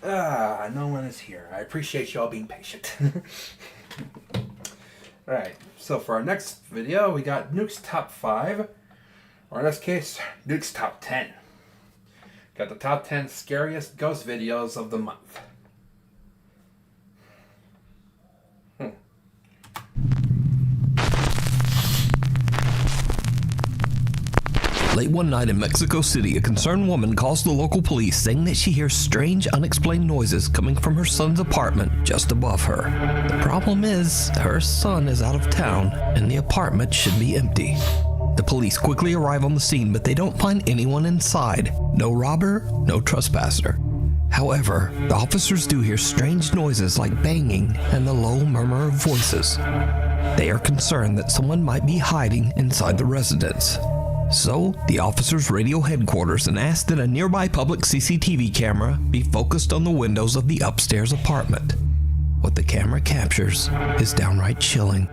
No one is here. I appreciate you all being patient. Alright, so for our next video, we got Nuke's Top 5. Or in this case, Nuke's Top 10. Got the top 10 scariest ghost videos of the month. Late one night in Mexico City, a concerned woman calls the local police saying that she hears strange, unexplained noises coming from her son's apartment just above her. The problem is, her son is out of town and the apartment should be empty. The police quickly arrive on the scene, but they don't find anyone inside. No robber, no trespasser. However, the officers do hear strange noises like banging and the low murmur of voices. They are concerned that someone might be hiding inside the residence. So, the officers radio headquarters and ask that a nearby public CCTV camera be focused on the windows of the upstairs apartment. What the camera captures is downright chilling.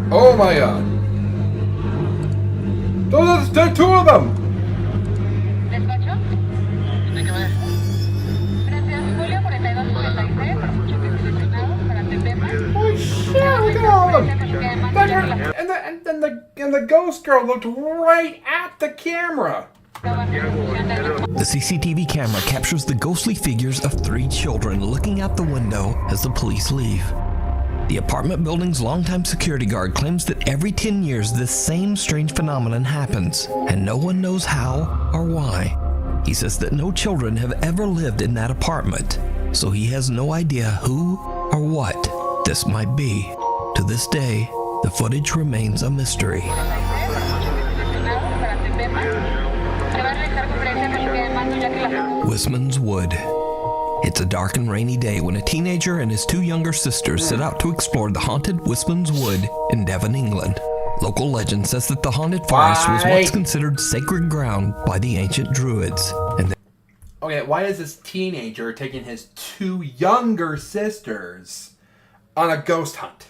Oh my god! There's two of them! Holy shit, look at all of them! And the ghost girl looked right at the camera! The CCTV camera captures the ghostly figures of 3 children looking out the window as the police leave. The apartment building's longtime security guard claims that every 10 years this same strange phenomenon happens, and no one knows how or why. He says that no children have ever lived in that apartment, so he has no idea who or what this might be. To this day, the footage remains a mystery. Wisman's Wood. It's a dark and rainy day when a teenager and his 2 younger sisters set out to explore the haunted Wisman's Wood in Devon, England. Local legend says that the haunted forest was once considered sacred ground by the ancient druids. Okay, why is this teenager taking his 2 younger sisters on a ghost hunt?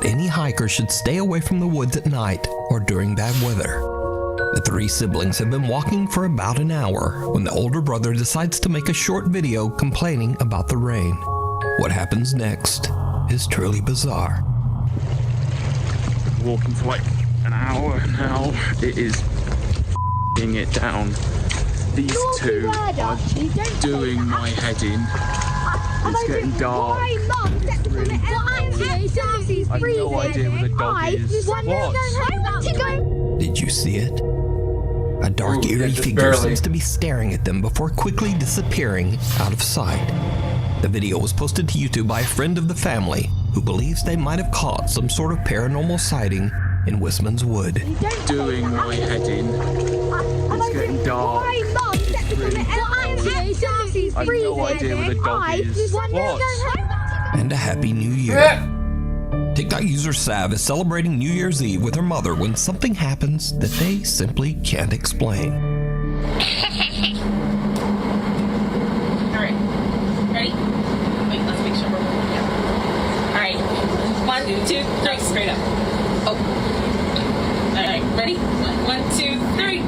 Any hiker should stay away from the woods at night or during bad weather. The 3 siblings have been walking for about an hour when the older brother decides to make a short video complaining about the rain. What happens next is truly bizarre. Walking for like an hour now. It is f***ing it down. These 2 are doing my head in. It's getting dark. Really I have no idea where the dog is. What? Did you see it? A dark, eerie figure seems to be staring at them before quickly disappearing out of sight. The video was posted to YouTube by a friend of the family who believes they might have caught some sort of paranormal sighting in Wisman's Wood. Doing my head in. It's getting dark. Really I have no idea where the dog is. What? And a happy new year. TikTok user Sav is celebrating New Year's Eve with her mother when something happens that they simply can't explain. Alright. Ready? Wait, let's make sure we're moving down. Alright. 1, 2, 3. Straight up. Oh. Alright, ready? 1, 2, 3.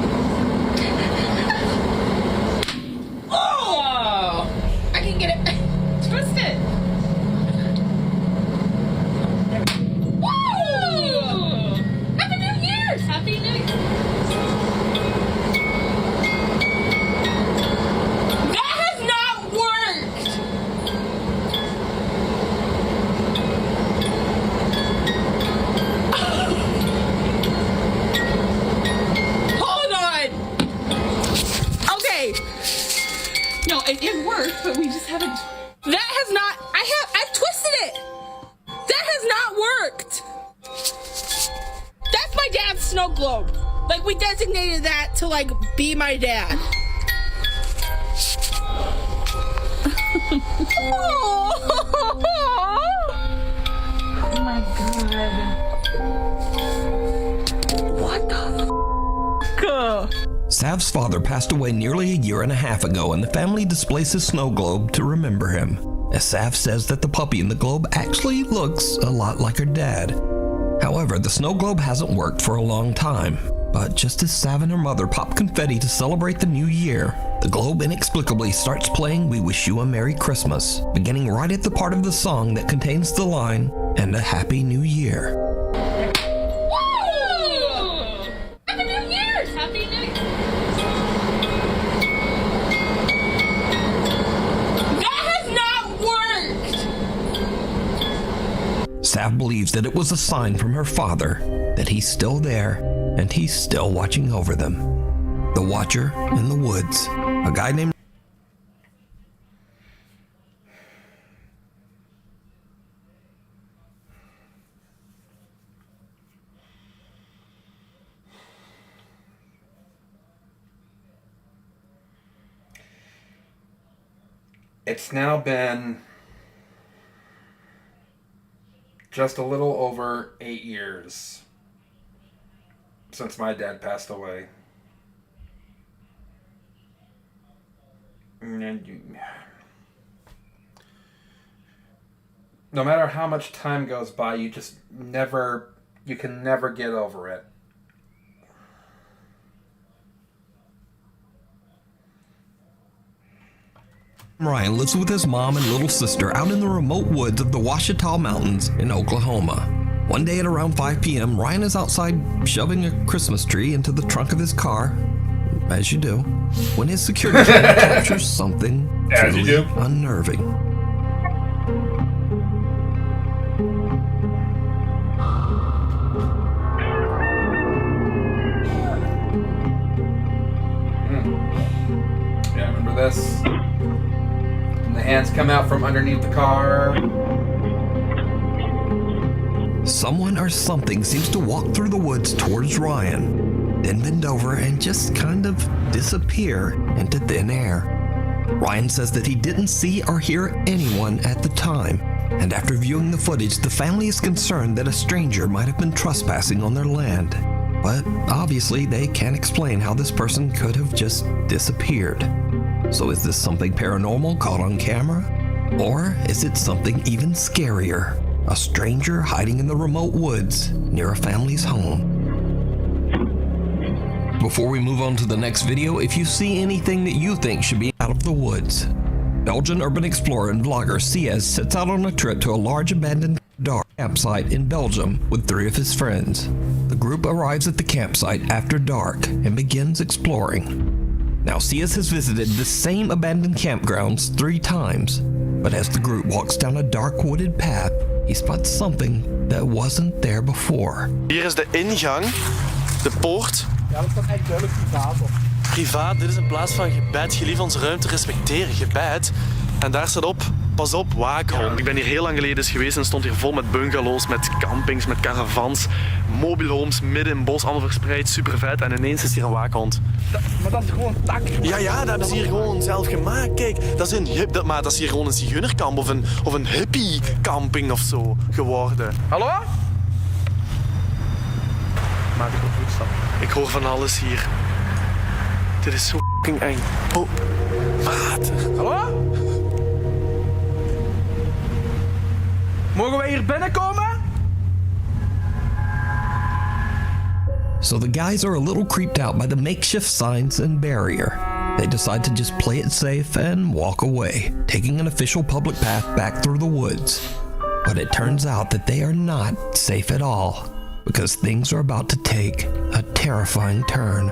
Oh! I can get it. Twist it. Woo! Happy New Year's! Happy New Year! That has not worked! Hold on! Okay. No, it worked, but we just haven't... That has not... I've twisted it! That has not worked! That's my dad's snow globe. Like, we designated that to, like, be my dad. Oh my god. What the f***? Sav's father passed away nearly a year and a half ago, and the family displays his snow globe to remember him, as Sav says that the puppy in the globe actually looks a lot like her dad. However, the snow globe hasn't worked for a long time, but just as Sav and her mother pop confetti to celebrate the new year, the globe inexplicably starts playing We Wish You a Merry Christmas, beginning right at the part of the song that contains the line, "And a Happy New Year." Happy New Year's! Happy New Year! That has not worked! Sav believes that it was a sign from her father that he's still there and he's still watching over them. The Watcher in the Woods, a guy named It's now been just a little over 8 years since my dad passed away. And no matter how much time goes by, you can never get over it. Ryan lives with his mom and little sister out in the remote woods of the Ouachita Mountains in Oklahoma. One day at around 5 p.m., Ryan is outside shoving a Christmas tree into the trunk of his car, as you do, when his security camera captures something truly unnerving. Yeah, remember this? And the hands come out from underneath the car. Someone or something seems to walk through the woods towards Ryan, then bend over and just kind of disappear into thin air. Ryan says that he didn't see or hear anyone at the time, and after viewing the footage, the family is concerned that a stranger might have been trespassing on their land. But obviously, they can't explain how this person could have just disappeared. So is this something paranormal caught on camera? Or is it something even scarier? A stranger hiding in the remote woods near a family's home. Before we move on to the next video, if you see anything that you think should be out of the woods. Belgian urban explorer and vlogger Siaz sets out on a trip to a large abandoned dark campsite in Belgium with 3 of his friends. The group arrives at the campsite after dark and begins exploring. Now, Siaz has visited the same abandoned campgrounds 3 times, but as the group walks down a dark wooded path, he spots something that wasn't there before. Hier is de ingang, de poort. Ja, dat staat echt duidelijk privaat op. Privaat, dit is in plaats van gebed, gelief onze ruimte respecteren, gebed. En daar staat op, pas op, waakhond. Ik ben hier heel lang geleden eens geweest en stond hier vol met bungalows, met campings, met caravans, mobile homes, midden in het bos, allemaal verspreid, super vet. En ineens is hier een waakhond. Maar dat is gewoon tak. Ja, dat hebben ze hier gewoon zelf gemaakt. Kijk, dat is hier gewoon een zigeunerkamp of een hippie camping of zo geworden. Hallo? Maat, ik hoor voetstappen. Ik hoor van alles hier. Dit is zo fucking eng. Oh, maat. Hallo? Mogen wij hier binnenkomen? So the guys are a little creeped out by the makeshift signs and barrier. They decide to just play it safe and walk away, taking an official public path back through the woods. But it turns out that they are not safe at all, because things are about to take a terrifying turn.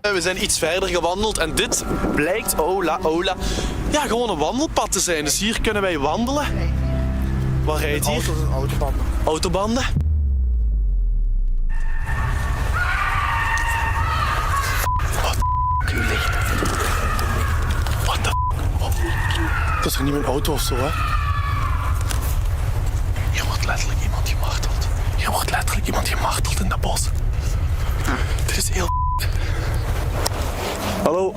We zijn iets verder gewandeld en dit blijkt, ja, gewoon een wandelpad te zijn. Dus hier kunnen wij wandelen. Wat rijdt hier? Auto's en autobanden. Autobanden. What the f***? Dat is er niet mijn auto of zo, hè? Hier wordt letterlijk iemand gemarteld. Hier wordt letterlijk iemand gemarteld in dat bos. Dit is heel Hallo?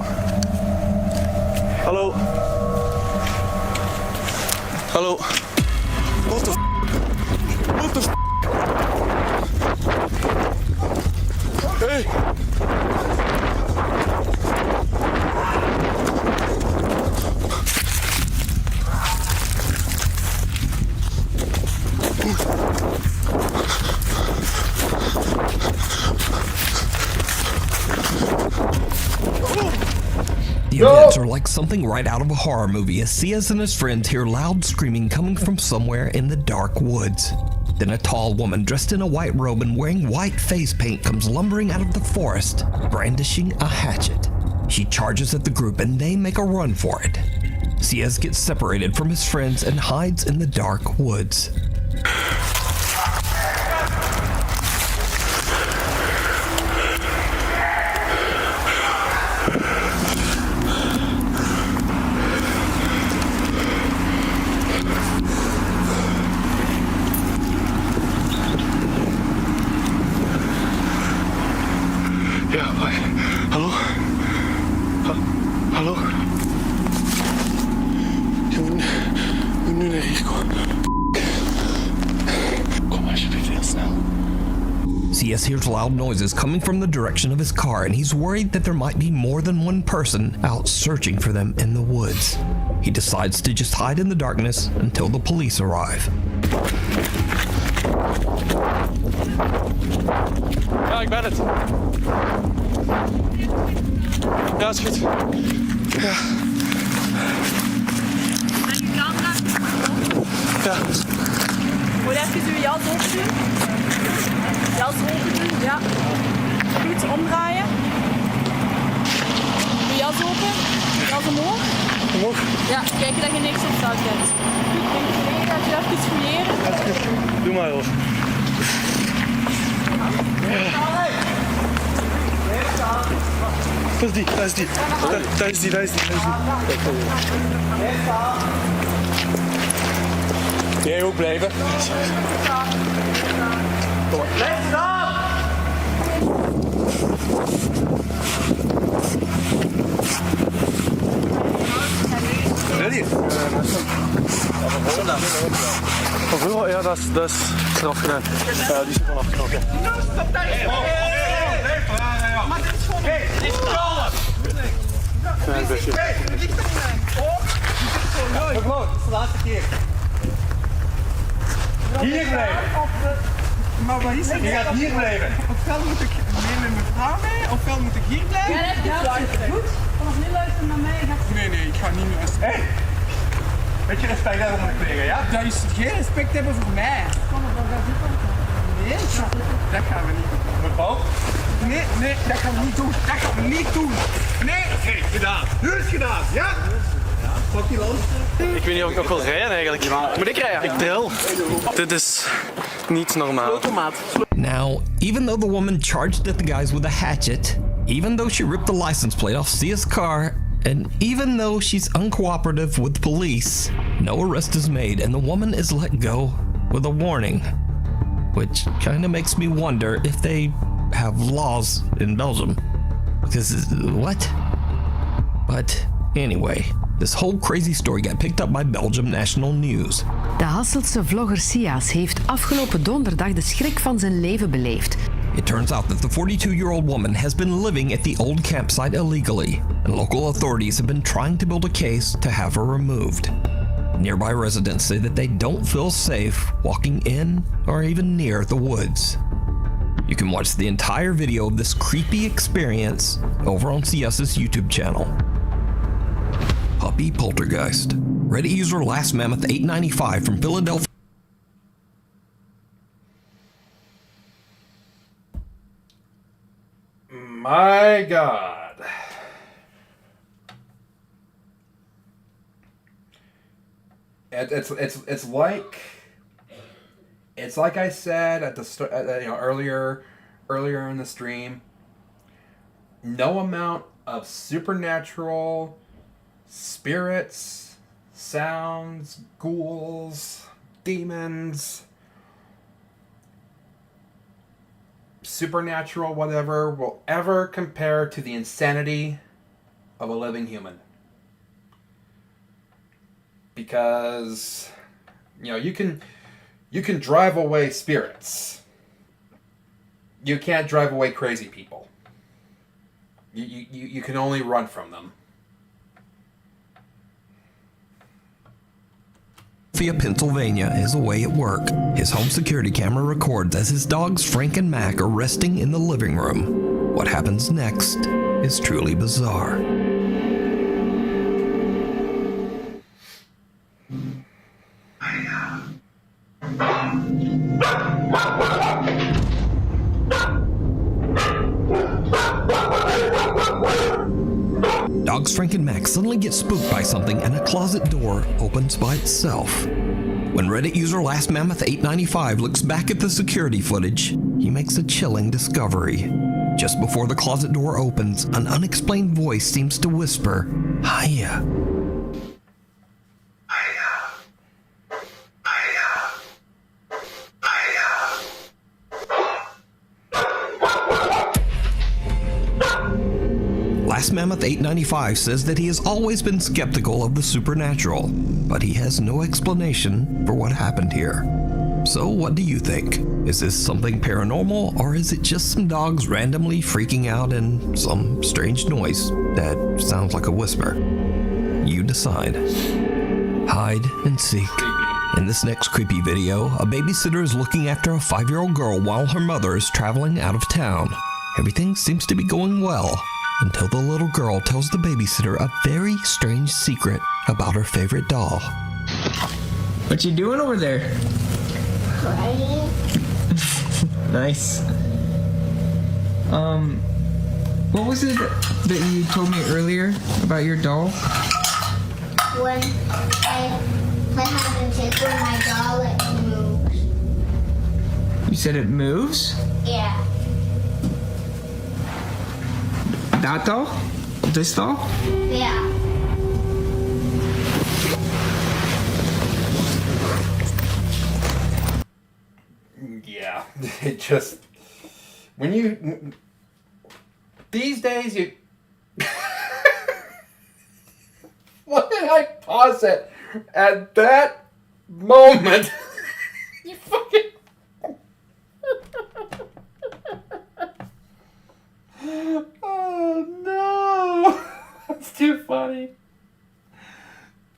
Hallo? Hallo? What the f***? What the f***? Hey! The events are like something right out of a horror movie as Ciaz and his friends hear loud screaming coming from somewhere in the dark woods. Then a tall woman dressed in a white robe and wearing white face paint comes lumbering out of the forest, brandishing a hatchet. She charges at the group and they make a run for it. Ciaz gets separated from his friends and hides in the dark woods. Ja, hoi. Hallo? Hallo? Je moet nu naar hier komen. Kom alsjeblieft heel snel. Ciaz hears loud noises coming from the direction of his car and he's worried that there might be more than one person out searching for them in the woods. He decides to just hide in the darkness until the police arrive. Ja, ik ben het. Ja, is goed. Ja. En uw camera? Ja. Moet je even uw jas open doen? Jas open doen, ja. Goed, omdraaien. Uw jas open. Jas omhoog. Omhoog? Ja, kijken dat je niks op zak hebt. Goed, denk je dat je even fouilleren? Ja, is goed. Doe maar hoor. Dat is die, dat is die. Dat is die, dat is die, dat is die. Jij ook blijven. Kom maar. Blijf staan! Ready? Van vroeger, ja, dat is eraf gedaan. Ja, die is gewoon afgeknopen. Maar dit is gewoon... Hé, dit is kalm! Nee, busje. Hé, het ligt er niet aan. Oh, dit is gewoon leuk. Gewoon, het is de laatste keer. Hier blijven. Maar wat is het? Je gaat hier blijven. Ofwel moet ik mee met mijn vrouw mee, ofwel moet ik hier blijven. Ja, dat is goed. Vanaf nu luisteren naar mij. Nee, ik ga niet meer luisteren. Hé! Beetje respect hebben voor de kleren, ja? Dat is geen respect hebben voor mij. Nee, dat gaan we niet doen. Mevrouw? Nee, dat gaan we niet doen. Dat gaan we niet doen. Nee, oké, gedaan. Nu is het gedaan, ja? Pak die land. Ik weet niet of ik nog wil rijden eigenlijk. Moet ik rijden? Ik tril. Dit is niet normaal. Now, even though the woman charged at the guys with a hatchet, even though she ripped the license plate off Ciaz's car, and even though she's uncooperative with police, no arrest is made and the woman is let go with a warning. Which kind of makes me wonder if they have laws in Belgium. Because, what? But anyway, this whole crazy story got picked up by Belgium National News. De Hasseltse vlogger Ciaz heeft afgelopen donderdag de schrik van zijn leven beleefd. It turns out that the 42-year-old woman has been living at the old campsite illegally, and local authorities have been trying to build a case to have her removed. Nearby residents say that they don't feel safe walking in or even near the woods. You can watch the entire video of this creepy experience over on Ciaz's YouTube channel. Puppy Poltergeist. Reddit user Last Mammoth 895 from Philadelphia. My God. It's like I said at the start, earlier in the stream. No amount of supernatural spirits, sounds, ghouls, demons, supernatural whatever will ever compare to the insanity of a living human. Because you can drive away spirits. You can't drive away crazy people. You can only run from them. Pennsylvania is away at work. His home security camera records as his dogs Frank and Mac are resting in the living room. What happens next is truly bizarre. dogs Frank and Max suddenly get spooked by something and a closet door opens by itself. When Reddit user Last Mammoth 895 looks back at the security footage, he makes a chilling discovery. Just before the closet door opens, an unexplained voice seems to whisper, "Hiya." Last Mammoth 895 says that he has always been skeptical of the supernatural, but he has no explanation for what happened here. So what do you think? Is this something paranormal, or is it just some dogs randomly freaking out and some strange noise that sounds like a whisper? You decide. Hide and seek. In this next creepy video, a babysitter is looking after a 5-year-old girl while her mother is traveling out of town. Everything seems to be going well, until the little girl tells the babysitter a very strange secret about her favorite doll. What you doing over there? Playing. Nice. What was it that you told me earlier about your doll? When I play hide and seek with my doll, it moves. You said it moves? Yeah. That doll? This doll? Yeah. Yeah, it just when you these days you why did I pause it at that moment? You fucking oh no, that's too funny.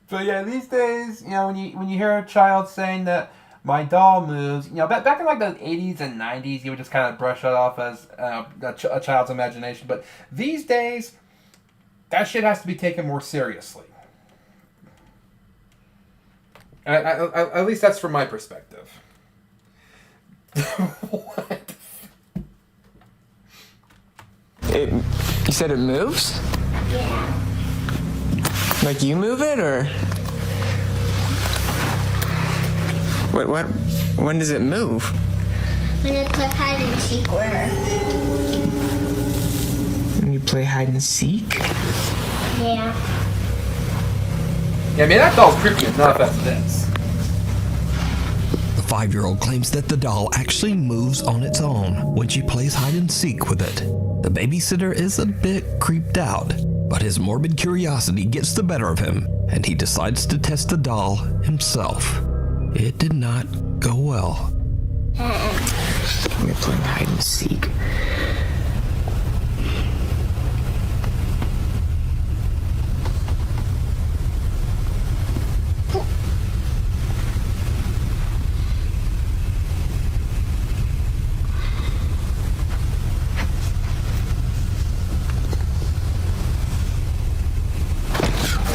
But yeah, these days, you know, when you hear a child saying that my doll moves, you know, back in like the 80s and 90s, you would just kind of brush it off as a child's imagination. But these days, that shit has to be taken more seriously. At least that's from my perspective. What? You said it moves? Yeah. Like you move it, or? What? When does it move? When I play hide and seek with her. When you play hide and seek? Yeah. Yeah, I mean, that doll's creepy enough as it is. The 5-year-old claims that the doll actually moves on its own when she plays hide and seek with it. The babysitter is a bit creeped out, but his morbid curiosity gets the better of him, and he decides to test the doll himself. It did not go well. We're playing hide and seek.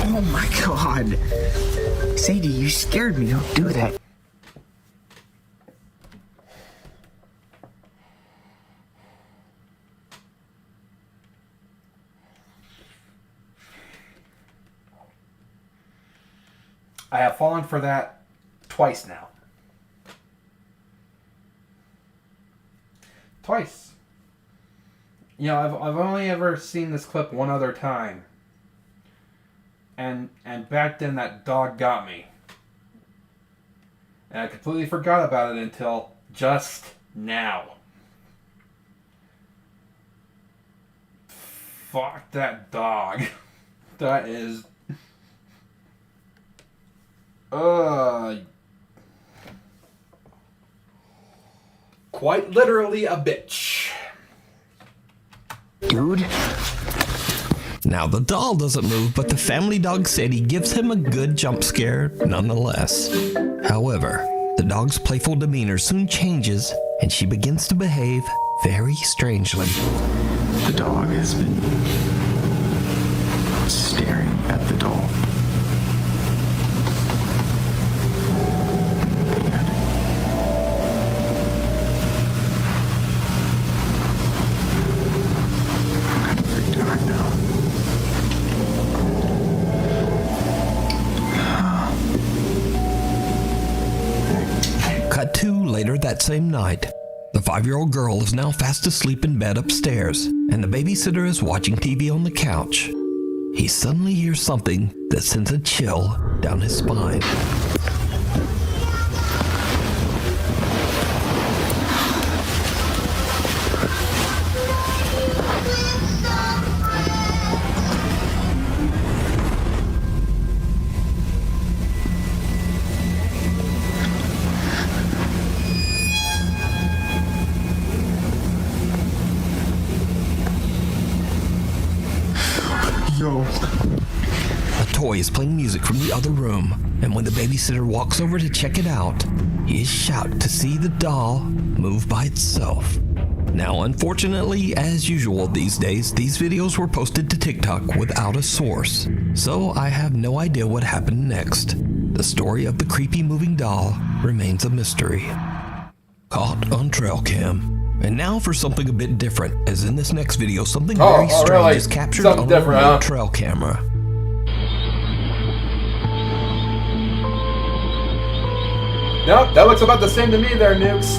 Oh my god. Sadie, you scared me. Don't do that. I have fallen for that twice now. Twice. You know, I've only ever seen this clip one other time. And back then that dog got me. And I completely forgot about it until just now. Fuck that dog. That is... quite literally a bitch. Dude. Now the doll doesn't move, but the family dog Sadie gives him a good jump scare nonetheless. However, the dog's playful demeanor soon changes, and she begins to behave very strangely. The dog has been staring at the doll. that same night. The 5-year-old girl is now fast asleep in bed upstairs, and the babysitter is watching TV on the couch. He suddenly hears something that sends a chill down his spine. Yo. A toy is playing music from the other room, and when the babysitter walks over to check it out, he is shocked to see the doll move by itself. Now, unfortunately, as usual these days, these videos were posted to TikTok without a source, so I have no idea what happened next. The story of the creepy moving doll remains a mystery. Caught on trail cam. And now for something a bit different, as in this next video, something very strange really? is captured Something on different, a huh? trail camera. Nope, that looks about the same to me there, Nukes.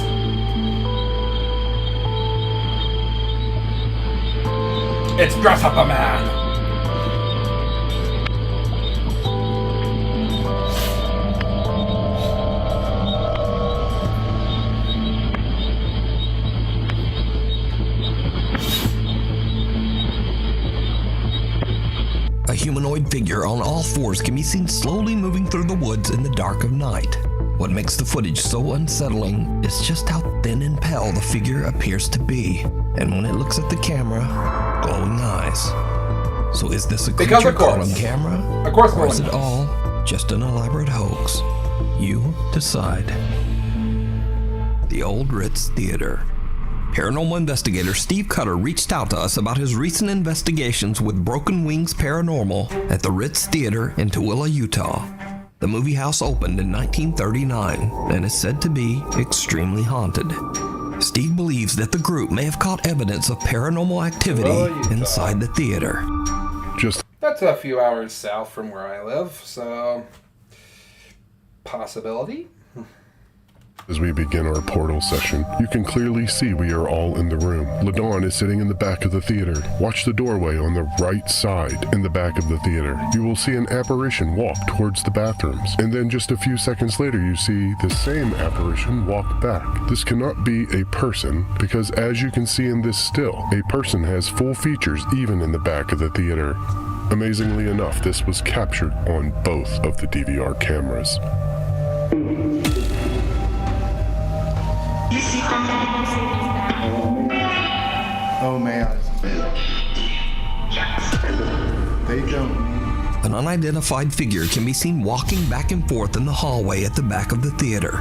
It's Dress Up a Man. A humanoid figure on all fours can be seen slowly moving through the woods in the dark of night. What makes the footage so unsettling is just how thin and pale the figure appears to be, and when it looks at the camera, glowing eyes. So is this a creature caught on camera? Of course, or is it all just an elaborate hoax? You decide. The Old Ritz Theater. Paranormal investigator Steve Cutter reached out to us about his recent investigations with Broken Wings Paranormal at the Ritz Theater in Tooele, Utah. The movie house opened in 1939 and is said to be extremely haunted. Steve believes that the group may have caught evidence of paranormal activity inside the theater. That's a few hours south from where I live, so possibility. As we begin our portal session, you can clearly see we are all in the room. LaDawn is sitting in the back of the theater. Watch the doorway on the right side in the back of the theater. You will see an apparition walk towards the bathrooms, and then just a few seconds later you see the same apparition walk back. This cannot be a person, because as you can see in this still, a person has full features even in the back of the theater. Amazingly enough, this was captured on both of the DVR cameras. Oh man. They don't. An unidentified figure can be seen walking back and forth in the hallway at the back of the theater.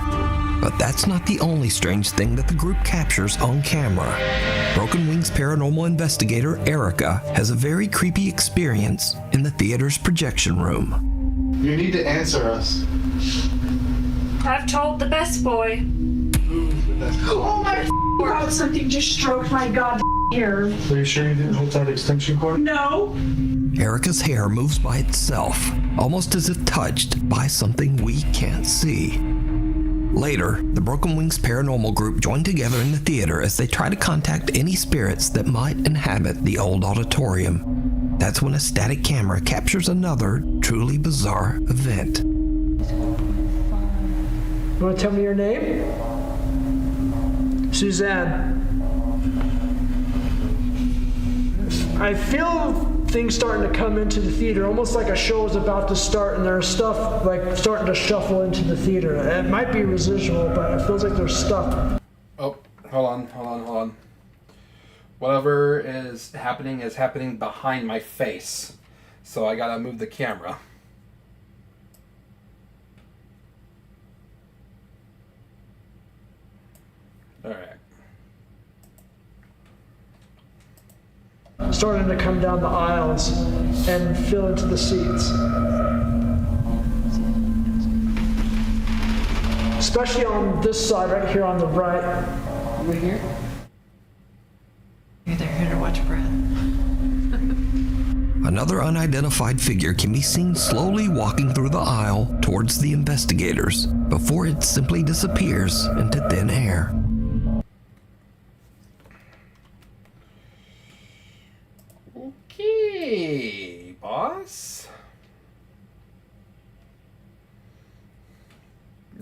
But that's not the only strange thing that the group captures on camera. Broken Wings paranormal investigator Erica has a very creepy experience in the theater's projection room. You need to answer us. I've told the best boy. Oh my God, something just stroked my god hair. Are you sure you didn't hold that extension cord? No. Erica's hair moves by itself, almost as if touched by something we can't see. Later, the Broken Wings paranormal group join together in the theater as they try to contact any spirits that might inhabit the old auditorium. That's when a static camera captures another truly bizarre event. You want to tell me your name? Suzanne. I feel things starting to come into the theater, almost like a show is about to start and there's stuff like starting to shuffle into the theater. It might be residual, but it feels like there's stuff. Oh, hold on. Whatever is happening behind my face. So I gotta move the camera. Alright. Starting to come down the aisles and fill into the seats. Especially on this side right here on the right. Over here? They're here to watch Brad. Another unidentified figure can be seen slowly walking through the aisle towards the investigators. before it simply disappears into thin air. Okay, boss.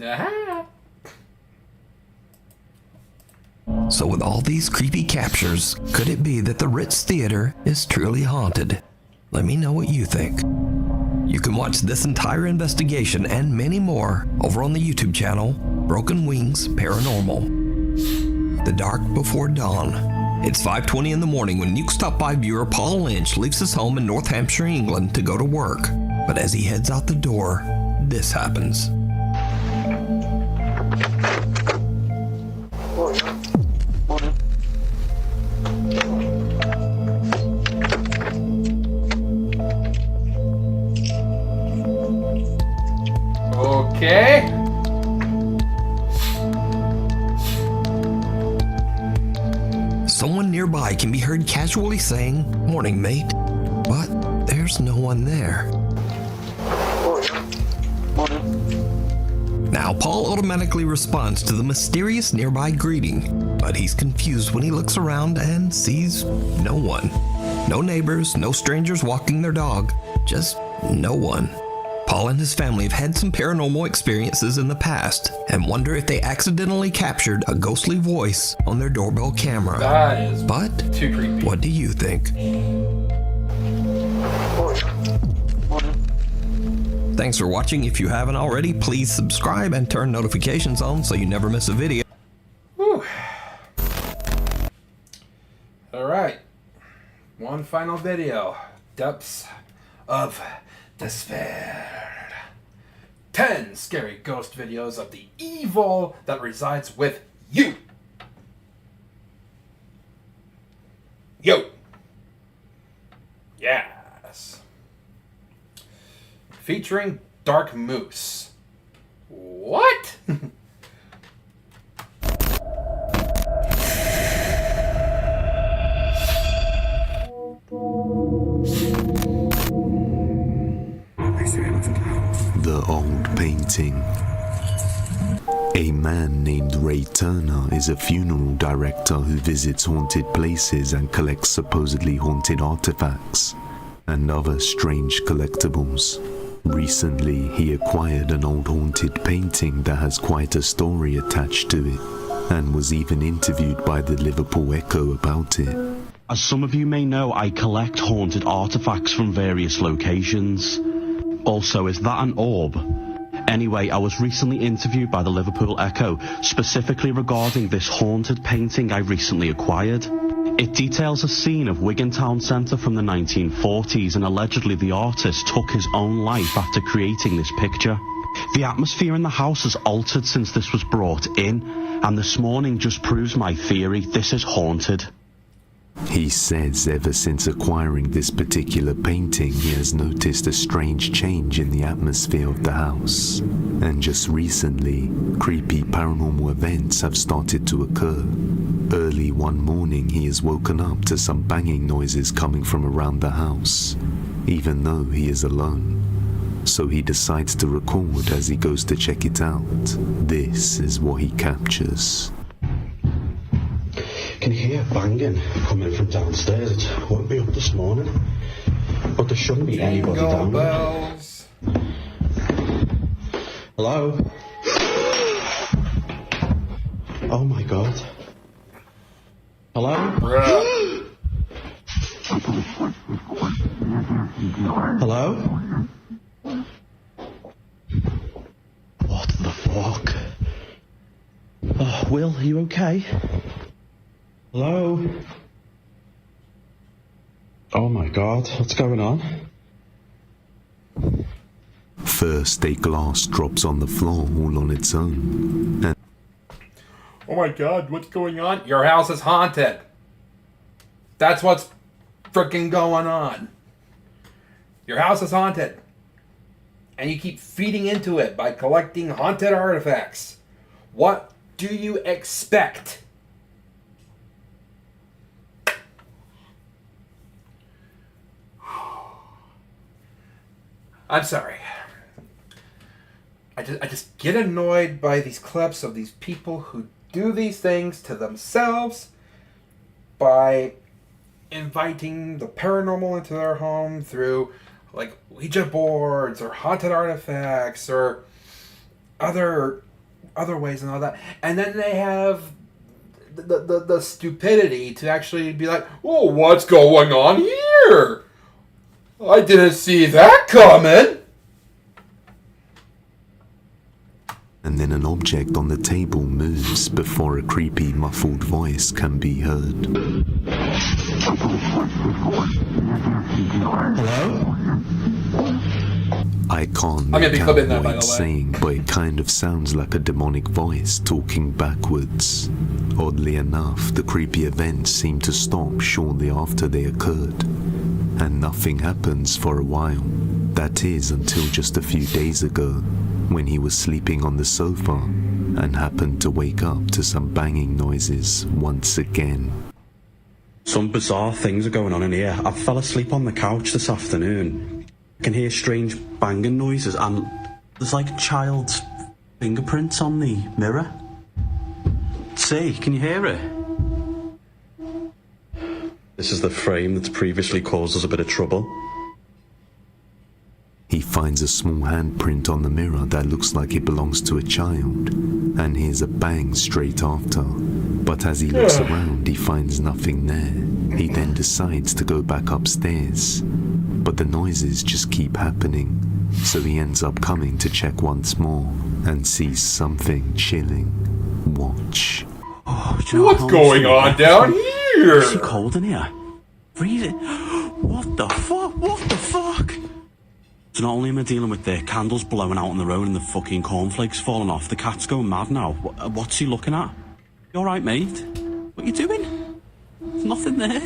Aha. So with all these creepy captures, could it be that the Ritz Theater is truly haunted? Let me know what you think. You can watch this entire investigation and many more over on the YouTube channel, Broken Wings Paranormal. The Dark Before Dawn. It's 5:20 in the morning when Nuke's Top 5 viewer Paul Lynch leaves his home in North Hampshire, England to go to work. But as he heads out the door, this happens. Okay. Someone nearby can be heard casually saying, "Morning, mate," but there's no one there. Now, Paul automatically responds to the mysterious nearby greeting, but he's confused when he looks around and sees no one. No neighbors, no strangers walking their dog, just no one. Paul and his family have had some paranormal experiences in the past and wonder if they accidentally captured a ghostly voice on their doorbell camera. That is too creepy. What do you think? Thanks for watching. If you haven't already, please subscribe and turn notifications on so you never miss a video. Whew. All right. One final video. Depths of Despair. 10 scary ghost videos of the evil that resides with you. Yo. Yes. Featuring Dark Moose. What? The old painting. A man named Ray Turner is a funeral director who visits haunted places and collects supposedly haunted artifacts and other strange collectibles. Recently, he acquired an old haunted painting that has quite a story attached to it, and was even interviewed by the Liverpool Echo about it. As some of you may know, I collect haunted artifacts from various locations. Also, is that an orb? Anyway, I was recently interviewed by the Liverpool Echo, specifically regarding this haunted painting I recently acquired. It details a scene of Wigan Town Centre from the 1940s, and allegedly the artist took his own life after creating this picture. The atmosphere in the house has altered since this was brought in, and this morning just proves my theory: this is haunted. He says ever since acquiring this particular painting, he has noticed a strange change in the atmosphere of the house. And just recently, creepy paranormal events have started to occur. Early one morning, he is woken up to some banging noises coming from around the house, even though he is alone. So he decides to record as he goes to check it out. This is what he captures. Can hear banging coming from downstairs. It won't be up this morning, but there shouldn't be anybody down there. Hello? Oh my god. Hello? Hello? What the fuck? Will, are you okay? Hello? Oh my god, what's going on? First, a glass drops on the floor all on its own. And oh my god, what's going on? Your house is haunted. That's what's freaking going on. Your house is haunted. And you keep feeding into it by collecting haunted artifacts. What do you expect? I'm sorry. I just get annoyed by these clips of these people who do these things to themselves by inviting the paranormal into their home through like Ouija boards or haunted artifacts or other ways and all that. And then they have the stupidity to actually be like, oh, what's going on here? I didn't see that coming. And then an object on the table moves before a creepy, muffled voice can be heard. Hello? I can't make out what it's saying, but it kind of sounds like a demonic voice talking backwards. Oddly enough, the creepy events seem to stop shortly after they occurred, and nothing happens for a while. That is until just a few days ago, when he was sleeping on the sofa and happened to wake up to some banging noises once again. Some bizarre things are going on in here. I fell asleep on the couch this afternoon. I can hear strange banging noises and there's like child's fingerprints on the mirror. See, can you hear it? This is the frame that's previously caused us a bit of trouble. He finds a small handprint on the mirror that looks like it belongs to a child, and hears a bang straight after. But as he looks around, he finds nothing there. He then decides to go back upstairs, but the noises just keep happening, so he ends up coming to check once more, and sees something chilling. Watch. Oh, do you know what's going on down here? Is it cold in here? Freezing. What the fuck? What the fuck? So not only am I dealing with the candles blowing out on the road and the fucking cornflakes falling off, the cat's going mad now. What's he looking at? You alright, mate? What you doing? There's nothing there.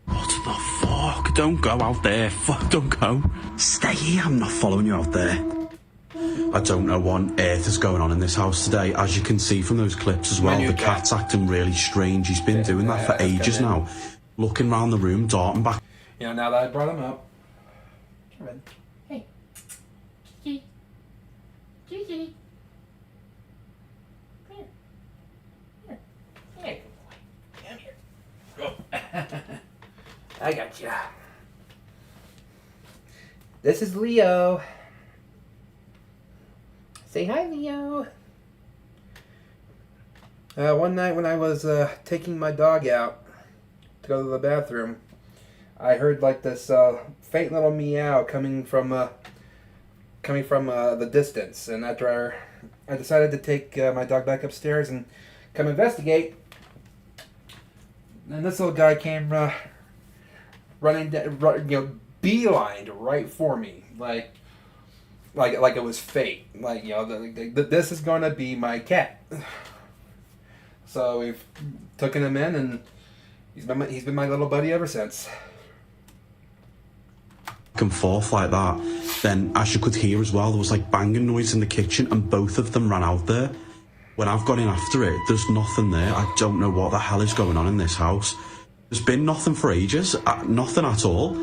What the fuck? Don't go out there. Fuck, don't go. Stay here. I'm not following you out there. I don't know what on earth is going on in this house today. As you can see from those clips as well, the cat's acting really strange. He's been doing that for ages now. Looking around the room, darting back. You know, now that I brought him up. Hey. Kiki. Kiki. Come here. Here. Here. Come here. Go. I got you. This is Leo. Say hi, Leo. One night when I was taking my dog out to go to the bathroom, I heard like this faint little meow coming from the distance, and after I decided to take my dog back upstairs and come investigate, and this little guy came running, beelined right for me, like it was fate, like this is gonna be my cat. So we've taken him in, and he's been my little buddy ever since. Back and forth like that. Then, as you could hear as well, there was like banging noise in the kitchen, and both of them ran out there. When I've gone in after it, there's nothing there. I don't know what the hell is going on in this house. There's been nothing for ages, nothing at all.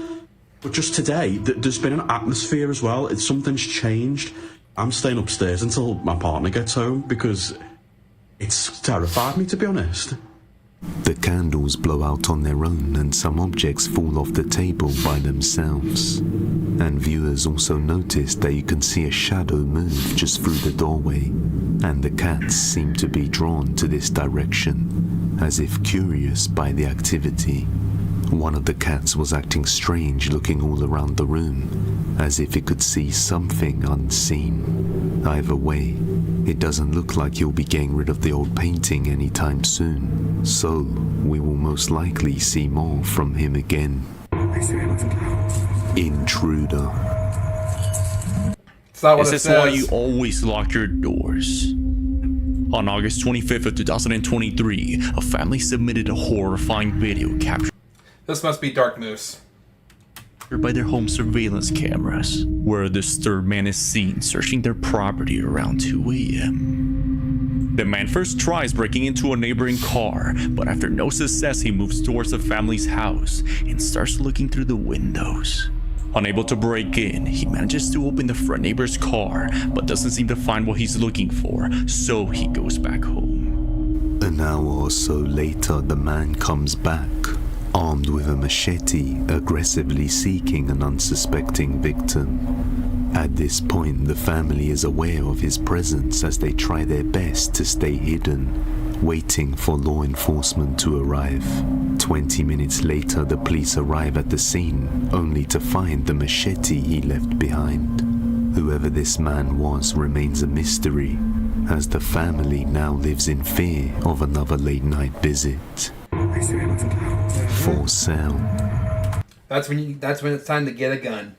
But just today, there's been an atmosphere as well. Something's changed. I'm staying upstairs until my partner gets home because it's terrified me, to be honest. The candles blow out on their own and some objects fall off the table by themselves. And viewers also notice that you can see a shadow move just through the doorway, and the cats seem to be drawn to this direction, as if curious by the activity. One of the cats was acting strange, looking all around the room, as if it could see something unseen. Either way, it doesn't look like you'll be getting rid of the old painting anytime soon, so we will most likely see more from him again. Intruder. Is this why you always lock your doors? On August 25th of 2023, a family submitted a horrifying video captured This must be Dark Moose. by their home surveillance cameras, where a disturbed man is seen searching their property around 2 a.m. The man first tries breaking into a neighboring car, but after no success, he moves towards the family's house and starts looking through the windows. Unable to break in, he manages to open the front neighbor's car, but doesn't seem to find what he's looking for, so he goes back home. An hour or so later, the man comes back, armed with a machete, aggressively seeking an unsuspecting victim. At this point, the family is aware of his presence as they try their best to stay hidden, waiting for law enforcement to arrive. 20 minutes later, the police arrive at the scene, only to find the machete he left behind. Whoever this man was remains a mystery, as the family now lives in fear of another late-night visit. For sale. That's when it's time to get a gun.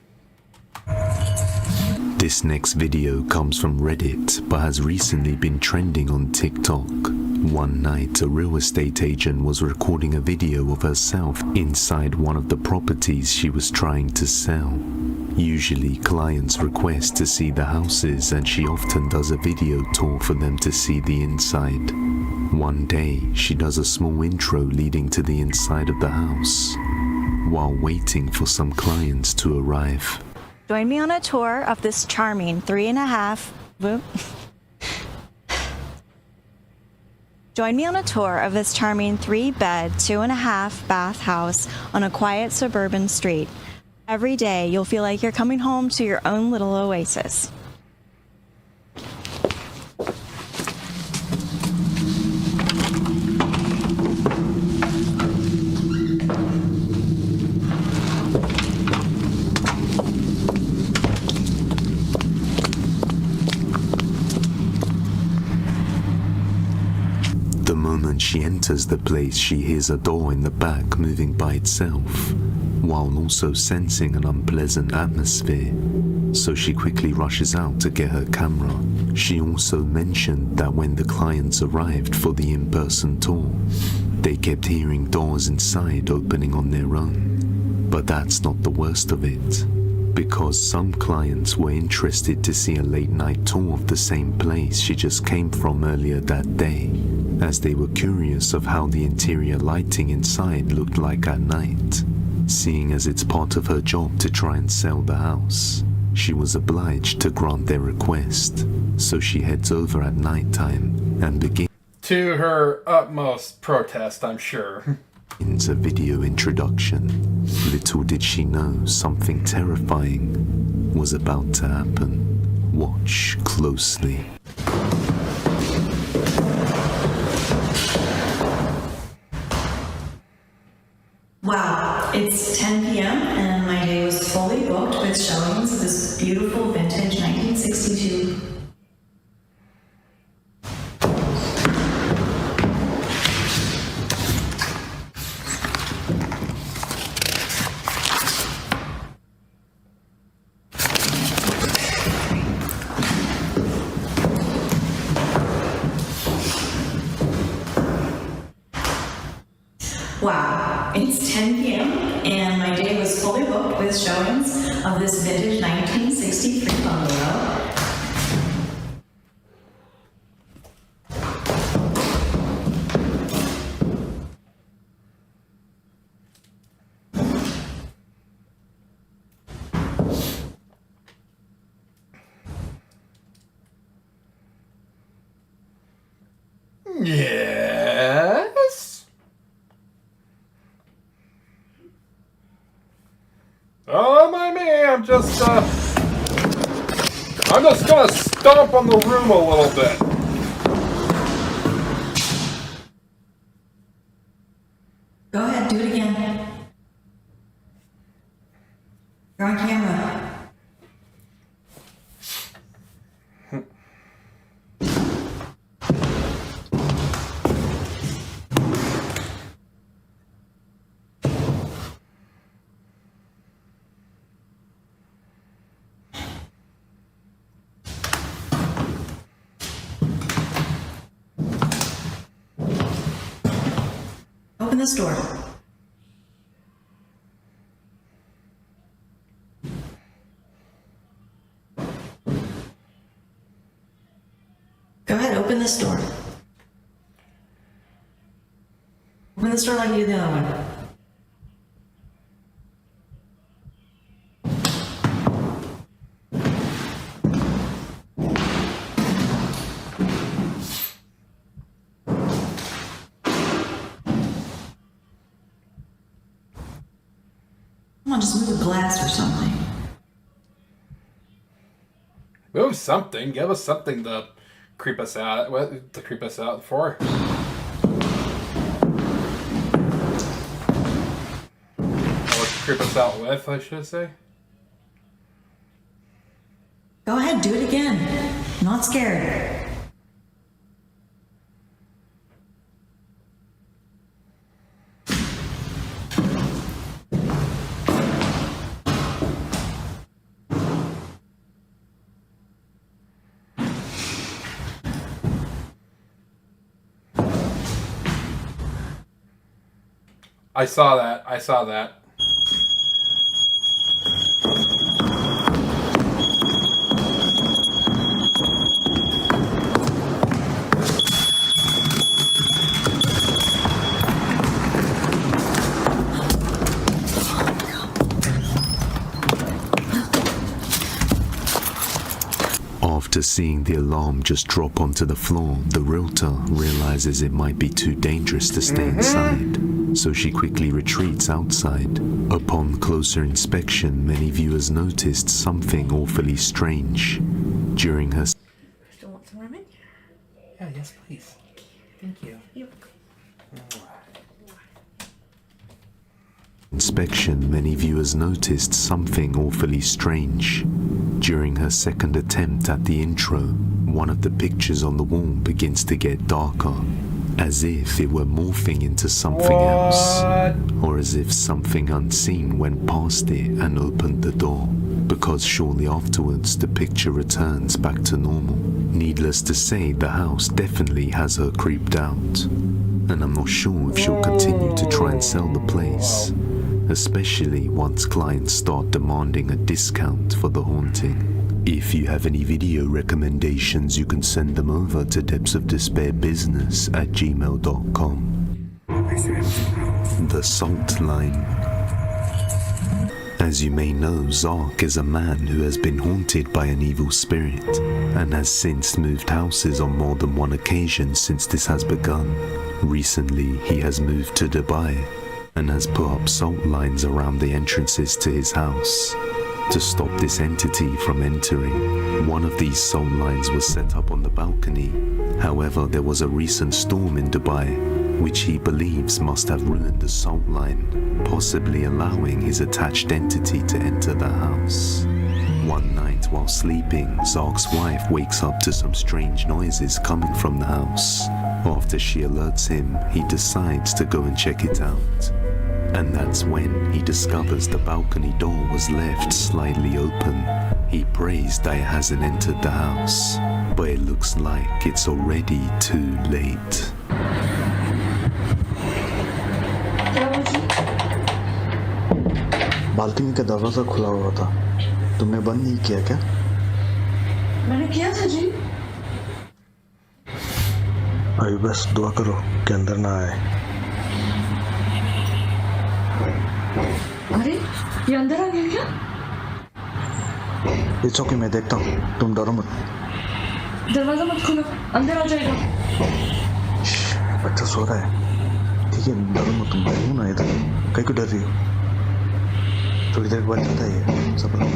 This next video comes from Reddit, but has recently been trending on TikTok. One night, a real estate agent was recording a video of herself inside one of the properties she was trying to sell. Usually, clients request to see the houses, and she often does a video tour for them to see the inside. One day, she does a small intro leading to the inside of the house, while waiting for some clients to arrive. Join me on a tour of this charming 3-bed, 2.5-bath house on a quiet suburban street. Every day, you'll feel like you're coming home to your own little oasis. The moment she enters the place, she hears a door in the back moving by itself, while also sensing an unpleasant atmosphere, so she quickly rushes out to get her camera. She also mentioned that when the clients arrived for the in-person tour, they kept hearing doors inside opening on their own. But that's not the worst of it, because some clients were interested to see a late-night tour of the same place she just came from earlier that day, as they were curious of how the interior lighting inside looked like at night. Seeing as it's part of her job to try and sell the house, she was obliged to grant their request, so she heads over at nighttime and begins To her utmost protest, I'm sure. a video introduction. Little did she know something terrifying was about to happen. Watch closely. Wow, it's 10 p.m. and my day was fully booked with showings of this beautiful vintage 1962. Wow, it's 10 p.m. and my day was fully booked with showings of this vintage 1963 bungalow. Yes? Oh, don't mind me, I'm just gonna stomp on the room a little bit. Go ahead, do it again. You're on camera. Open this door. Go ahead, open this door. Open this door like you did the other one. Come on, just move a glass or something. Move something. Give us something to creep us out. To creep us out for. Or creep us out with, I should say. Go ahead, do it again. I'm not scared. I saw that. I saw that. After seeing the alarm just drop onto the floor, the realtor realizes it might be too dangerous to stay inside, so she quickly retreats outside. Upon closer inspection, many viewers noticed something awfully strange. During her Still want some ramen? Yeah, yes, please. Thank you. inspection, many viewers noticed something awfully strange. During her second attempt at the intro, one of the pictures on the wall begins to get darker, as if it were morphing into something else, or as if something unseen went past it and opened the door, because shortly afterwards the picture returns back to normal. Needless to say, the house definitely has her creeped out, and I'm not sure if she'll continue to try and sell the place, especially once clients start demanding a discount for the haunting. If you have any video recommendations, you can send them over to depthsofdespairbusiness@gmail.com. The Salt Line. As you may know, Zark is a man who has been haunted by an evil spirit and has since moved houses on more than one occasion since this has begun. Recently, he has moved to Dubai and has put up salt lines around the entrances to his house to stop this entity from entering. One of these salt lines was set up on the balcony. However, there was a recent storm in Dubai, which he believes must have ruined the salt line, possibly allowing his attached entity to enter the house. One night while sleeping, Zark's wife wakes up to some strange noises coming from the house. After she alerts him, he decides to go and check it out. And that's when he discovers the balcony door was left slightly open. He prays that it hasn't entered the house, but it looks like it's already too late. Balcony का दरवाजा खुला हुआ था, तुमने बंद नहीं किया क्या? मैंने किया था जी। अभी बस दुआ करो कि अंदर ना आए। अरे ये अंदर आ गया क्या? इट्स ओके, मैं देखता हूँ, तुम डरो मत। दरवाजा मत खोलो, अंदर आ जाएगा। बच्चा सो रहा है, ठीक है, डरो मत, तुम बैठो ना इधर, कहीं को डर रही हो? थोड़ी देर के बाद चलता है सब लोग।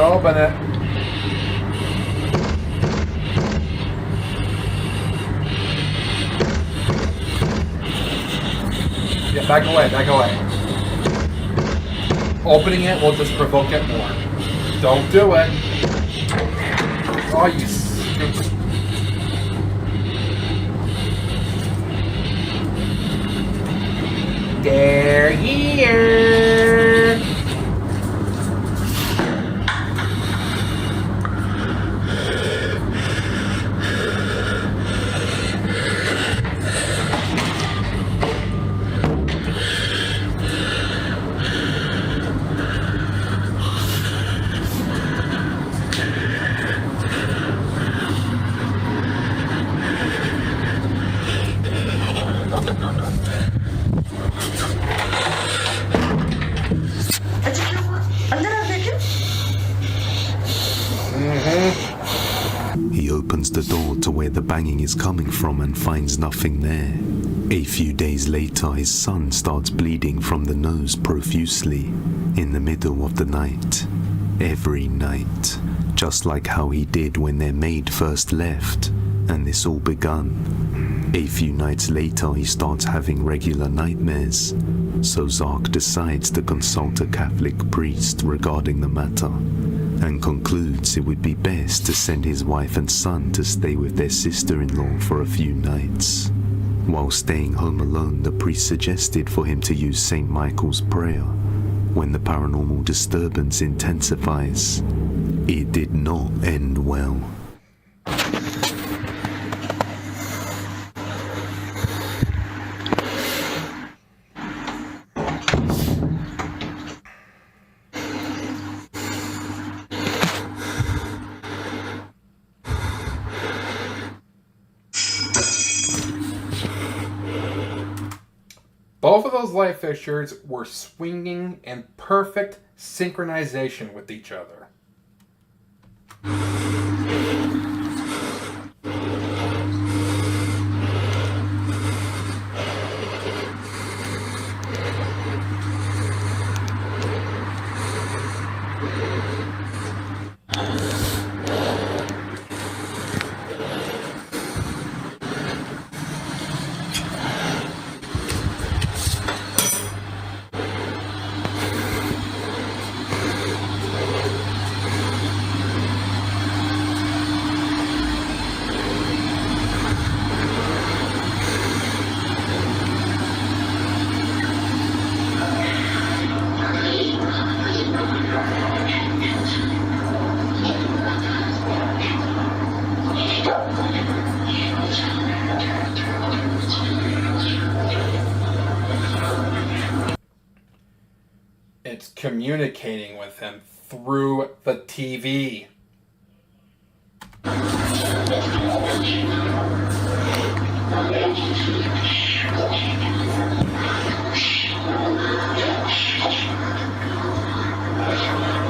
Open it. Yeah, back away, back away. Opening it will just provoke it more. Don't do it. Oh, you stupid. They're here. where the banging is coming from and finds nothing there. A few days later, his son starts bleeding from the nose profusely in the middle of the night. Every night, just like how he did when their maid first left, and this all begun. A few nights later, he starts having regular nightmares, so Zark decides to consult a Catholic priest regarding the matter, and concludes it would be best to send his wife and son to stay with their sister-in-law for a few nights. While staying home alone, the priest suggested for him to use St. Michael's prayer. When the paranormal disturbance intensifies, it did not end well. Both of those light fixtures were swinging in perfect synchronization with each other. It's communicating with him through the TV.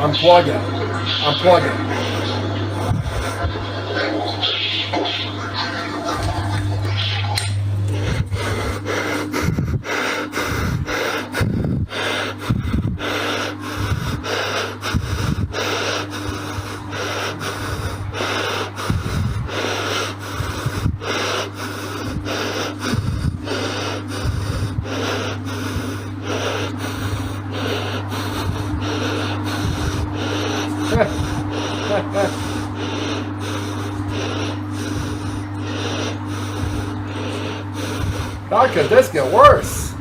Unplug it. Unplug it. How could this get worse?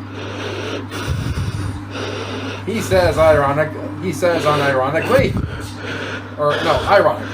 He says unironically. Or no, ironically.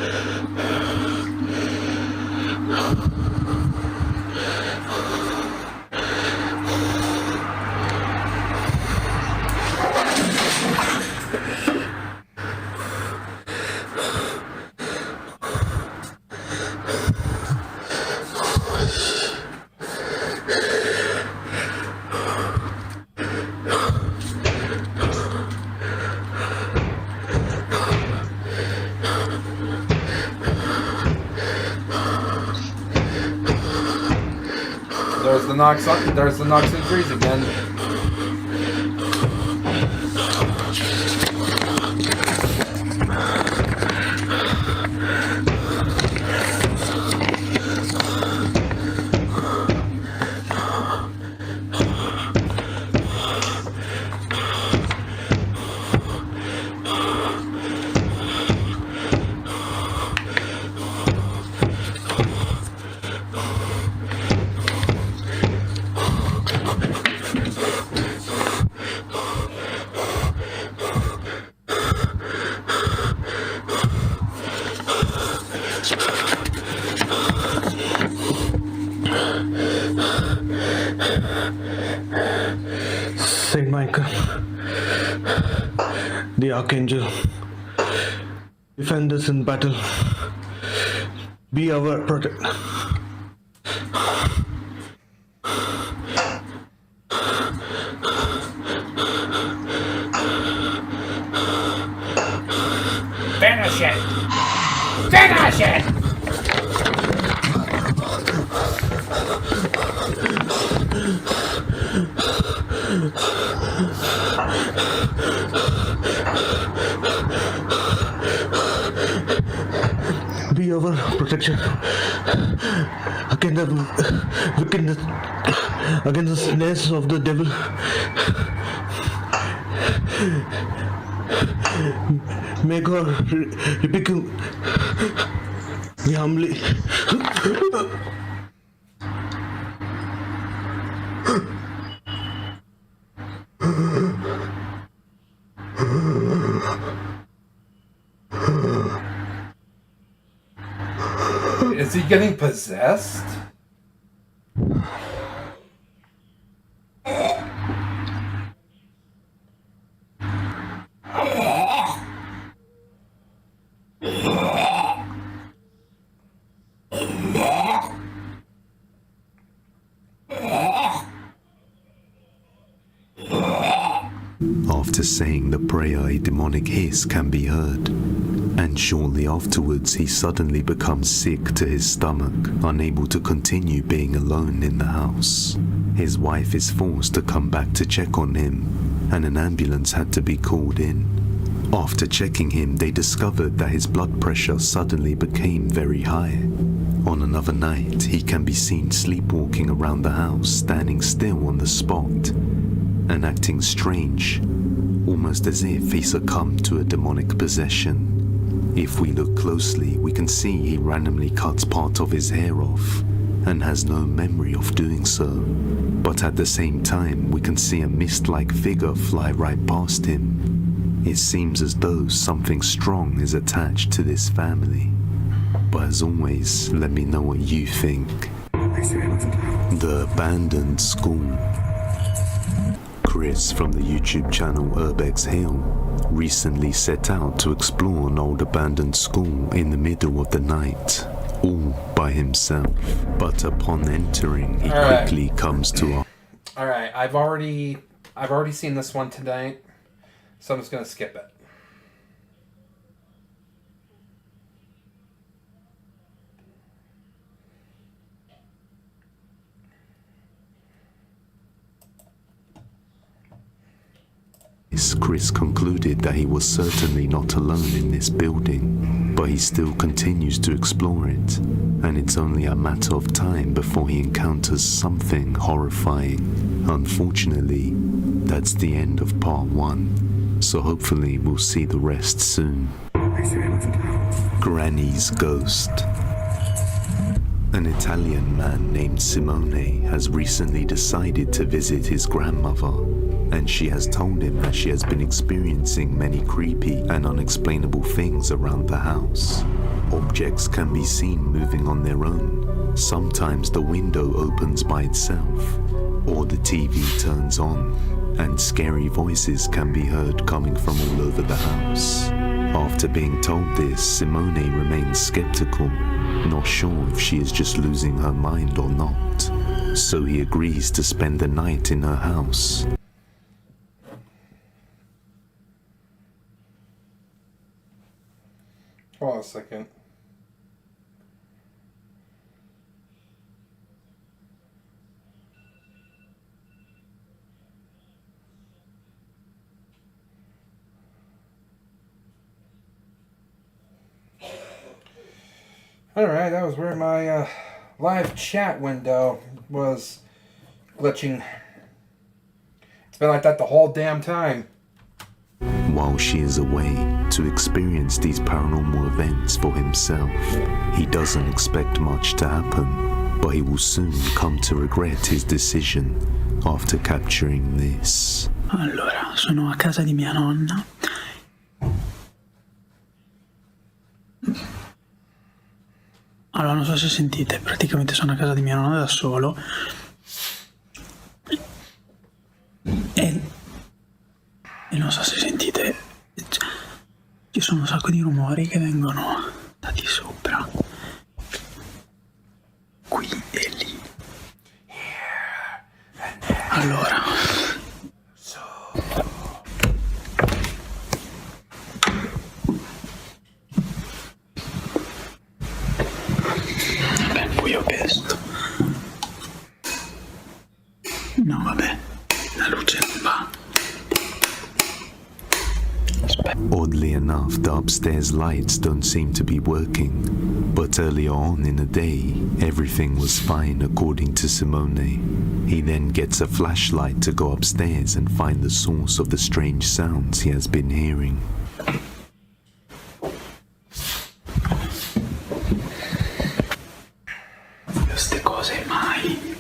There's the knocks and threes again. Saint Michael, the Archangel, defend us in battle. Be our protector. Finish it! Finish it! Be our protection against the wickedness, against the snares of the devil. May God rebuke you. We humbly. Is he getting possessed? After saying the prayer, a demonic hiss can be heard, and shortly afterwards he suddenly becomes sick to his stomach, unable to continue being alone in the house. His wife is forced to come back to check on him, and an ambulance had to be called in. After checking him, they discovered that his blood pressure suddenly became very high. On another night, he can be seen sleepwalking around the house, standing still on the spot, and acting strange, almost as if he succumbed to a demonic possession. If we look closely, we can see he randomly cuts part of his hair off, and has no memory of doing so. But at the same time, we can see a mist-like figure fly right past him. It seems as though something strong is attached to this family. But as always, let me know what you think. The abandoned school. Chris from the YouTube channel Urbex Hill recently set out to explore an old abandoned school in the middle of the night, all by himself. But upon entering, he quickly comes to a... Alright, I've already seen this one tonight, so I'm just gonna skip it. Chris concluded that he was certainly not alone in this building, but he still continues to explore it, and it's only a matter of time before he encounters something horrifying. Unfortunately, that's the end of part 1, so hopefully we'll see the rest soon. Granny's Ghost. An Italian man named Simone has recently decided to visit his grandmother, and she has told him that she has been experiencing many creepy and unexplainable things around the house. Objects can be seen moving on their own. Sometimes the window opens by itself, or the TV turns on, and scary voices can be heard coming from all over the house. After being told this, Simone remains skeptical, not sure if she is just losing her mind or not. So he agrees to spend the night in her house. Hold on a second. Alright, that was where my live chat window was glitching. It's been like that the whole damn time. While she is away to experience these paranormal events for himself, he doesn't expect much to happen, but he will soon come to regret his decision after capturing this. Allora, sono a casa di mia nonna. Allora, non so se sentite, praticamente sono a casa di mia nonna da solo. E non so se sentite, ci sono un sacco di rumori che vengono da di sopra, qui e lì. Allora, ben buio questo. No, vabbè, la luce non va. Oddly enough, the upstairs lights don't seem to be working. But earlier on in the day, everything was fine according to Simone. He then gets a flashlight to go upstairs and find the source of the strange sounds he has been hearing. Queste cose mai.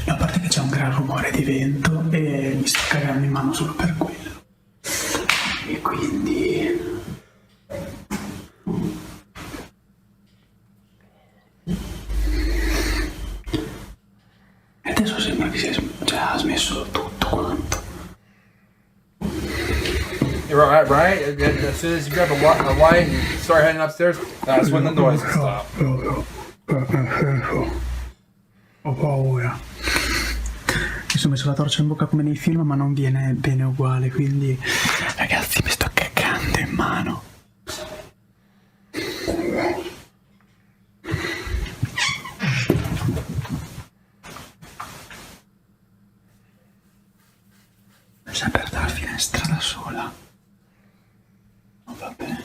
A parte che c'è un gran rumore di vento e mi sto cagando in mano solo per quello. E quindi... E adesso sembra che ha smesso tutto quanto. You're right? As soon as you grab a light and start heading upstairs, that's when the noises stop. Ho paura. Mi sono messo la torcia in bocca come nei film, ma non viene bene uguale, quindi ragazzi mi sto cagando in mano. C'è aperta la finestra da sola. Oh, vabbè.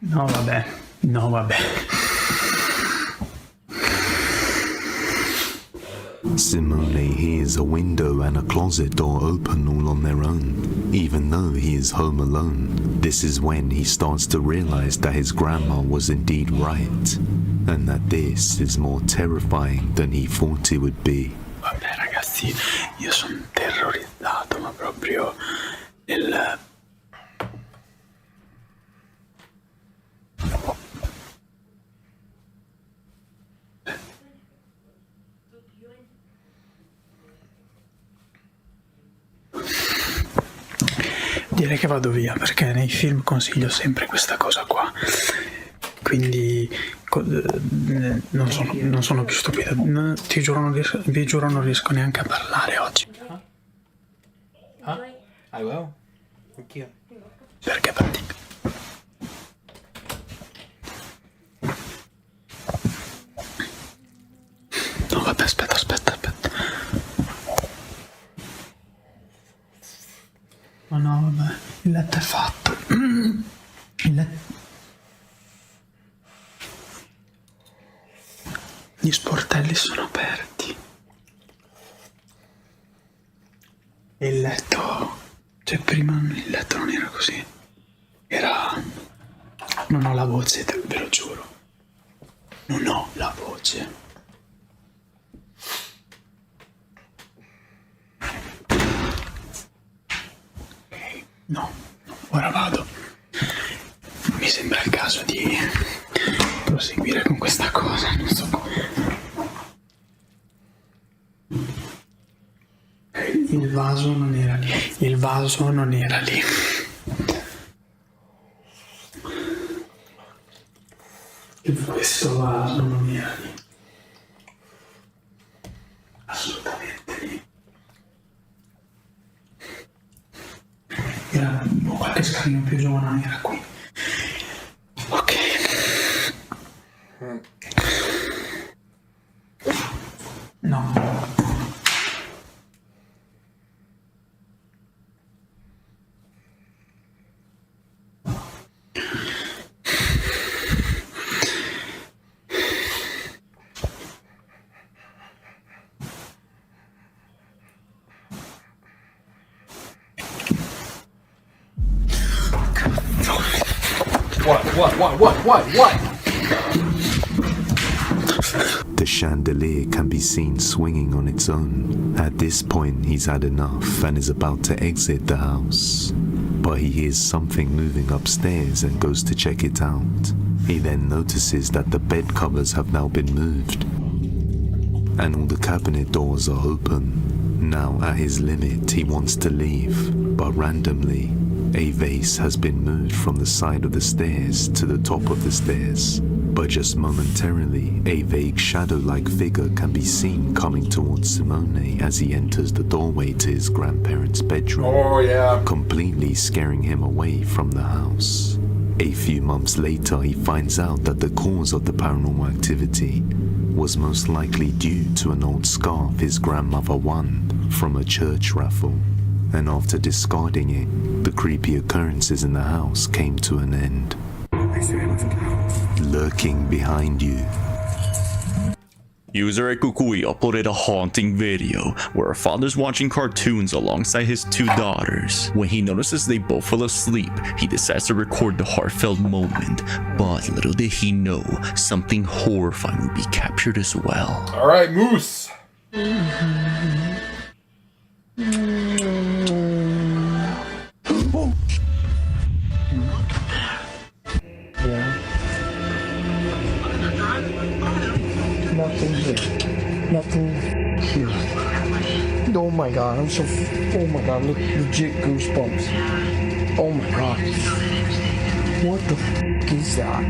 No vabbè, no vabbè. Simone hears a window and a closet door open all on their own, even though he is home alone. This is when he starts to realize that his grandma was indeed right, and that this is more terrifying than he thought it would be. Vabbè ragazzi, io sono terrorizzato, ma proprio il... Direi che vado via, perché nei film consiglio sempre questa cosa qua. Quindi non sono più stupido. Vi giuro non riesco neanche a parlare oggi. I will. Thank you. Perché parti? No vabbè, aspetta. Ma no vabbè, il letto è fatto. Il letto... Gli sportelli sono aperti. E il letto... Cioè prima il letto non era così. Era... Non ho la voce, ve lo giuro. Non ho la voce. No, ora vado. Mi sembra il caso di proseguire con questa cosa, non so come. Il vaso non era lì. Il vaso non era lì. Questo vaso non era lì. Assolutamente lì. Era qualche scalino più giovane, era qui. Ok. No. What? The chandelier can be seen swinging on its own. At this point, he's had enough and is about to exit the house. But he hears something moving upstairs and goes to check it out. He then notices that the bed covers have now been moved, and all the cabinet doors are open. Now at his limit, he wants to leave, but randomly, a vase has been moved from the side of the stairs to the top of the stairs. But just momentarily, a vague shadow-like figure can be seen coming towards Simone as he enters the doorway to his grandparents' bedroom. Oh, yeah. Completely scaring him away from the house. A few months later, he finds out that the cause of the paranormal activity was most likely due to an old scarf his grandmother won from a church raffle. And after discarding it, the creepy occurrences in the house came to an end. Lurking behind you. User Ekukui uploaded a haunting video where a father's watching cartoons alongside his two daughters. When he notices they both fell asleep, he decides to record the heartfelt moment. But little did he know, something horrifying would be captured as well. Alright, Moose! Nothing here. Nothing here. Oh my god, I'm so. Oh my god, look, legit goosebumps. Oh my god. What the f is that?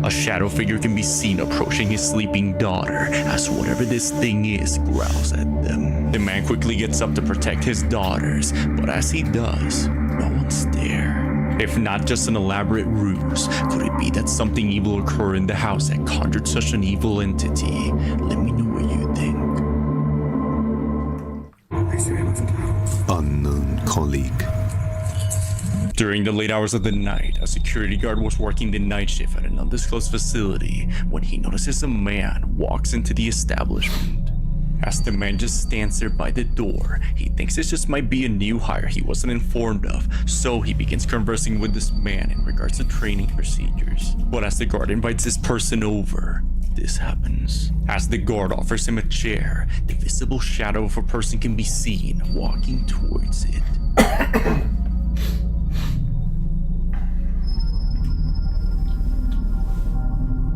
A shadow figure can be seen approaching his sleeping daughter as whatever this thing is growls at them. The man quickly gets up to protect his daughters, but as he does, no one's there. If not just an elaborate ruse, could it be that something evil occurred in the house that conjured such an evil entity? Let me know what you think. Unknown colleague. During the late hours of the night, a security guard was working the night shift at an undisclosed facility when he notices a man walks into the establishment. As the man just stands there by the door, he thinks it just might be a new hire he wasn't informed of, so he begins conversing with this man in regards to training procedures. But as the guard invites this person over, this happens. As the guard offers him a chair, the visible shadow of a person can be seen walking towards it.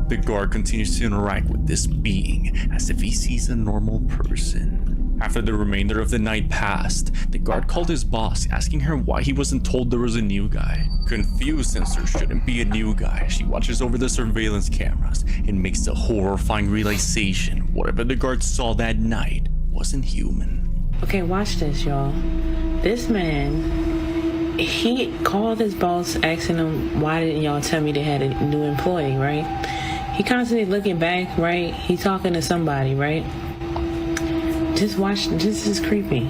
The guard continues to interact with this being as if he sees a normal person. After the remainder of the night passed, the guard called his boss asking her why he wasn't told there was a new guy. Confused since there shouldn't be a new guy, she watches over the surveillance cameras and makes the horrifying realization whatever the guard saw that night wasn't human. Okay, watch this, y'all. This man, he called his boss asking him, why didn't y'all tell me they had a new employee, right? He constantly looking back, right? He talking to somebody, right? Just watch, this is creepy.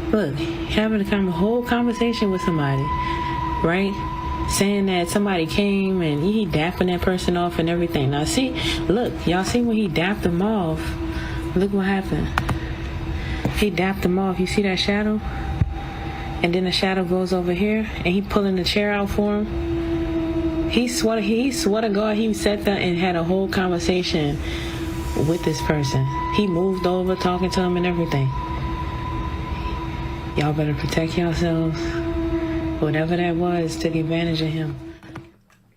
Look, having a whole conversation with somebody, right? Saying that somebody came and he dapping that person off and everything. Now see, look, y'all see when he dapped them off, look what happened. He dapped them off, you see that shadow? And then the shadow goes over here and he pulling the chair out for him. He swore to God he sat there and had a whole conversation with this person. He moved over talking to him and everything. Y'all better protect yourselves. Whatever that was took advantage of him.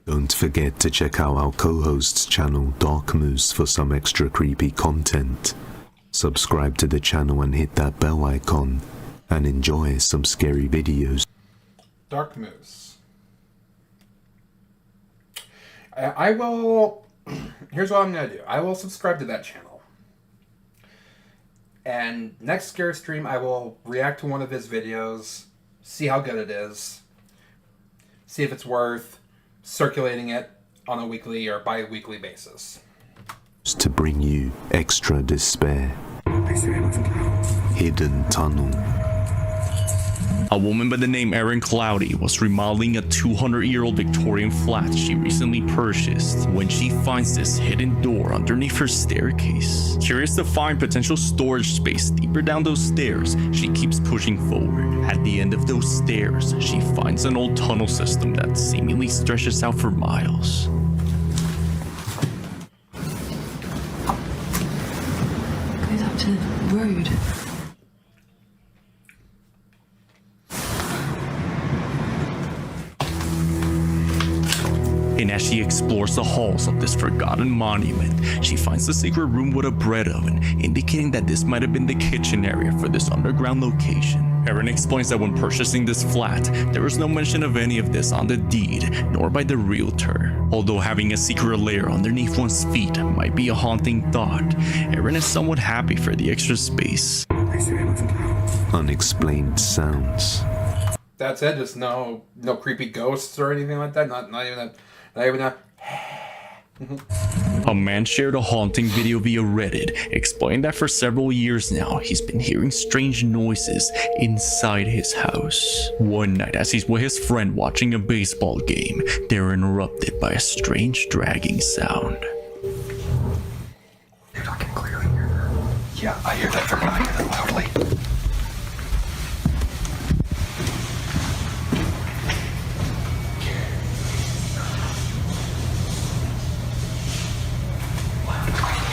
Don't forget to check out our co-host's channel Dark Moose for some extra creepy content. Subscribe to the channel and hit that bell icon and enjoy some scary videos. Dark Moose. I will. Here's what I'm gonna do. I will subscribe to that channel, and next scare stream I will react to one of his videos, see how good it is, see if it's worth circulating it on a weekly or bi-weekly basis. To bring you extra despair. Hidden tunnel. A woman by the name Erin Cloudy was remodeling a 200-year-old Victorian flat she recently purchased when she finds this hidden door underneath her staircase. Curious to find potential storage space deeper down those stairs, she keeps pushing forward. At the end of those stairs, she finds an old tunnel system that seemingly stretches out for miles. Goes up to the road. And as As she explores the halls of this forgotten monument, she finds a secret room with a bread oven, indicating that this might have been the kitchen area for this underground location. Erin explains that when purchasing this flat, there was no mention of any of this on the deed, nor by the realtor. Although having a secret lair underneath one's feet might be a haunting thought, Erin is somewhat happy for the extra space. Unexplained sounds. That's it. Just no creepy ghosts or anything like that. Not even a. A man shared a haunting video via Reddit, explaining that for several years now, he's been hearing strange noises inside his house. One night, as he's with his friend watching a baseball game, they're interrupted by a strange dragging sound. Dude, I can clearly hear that. Yeah, I hear that very loudly.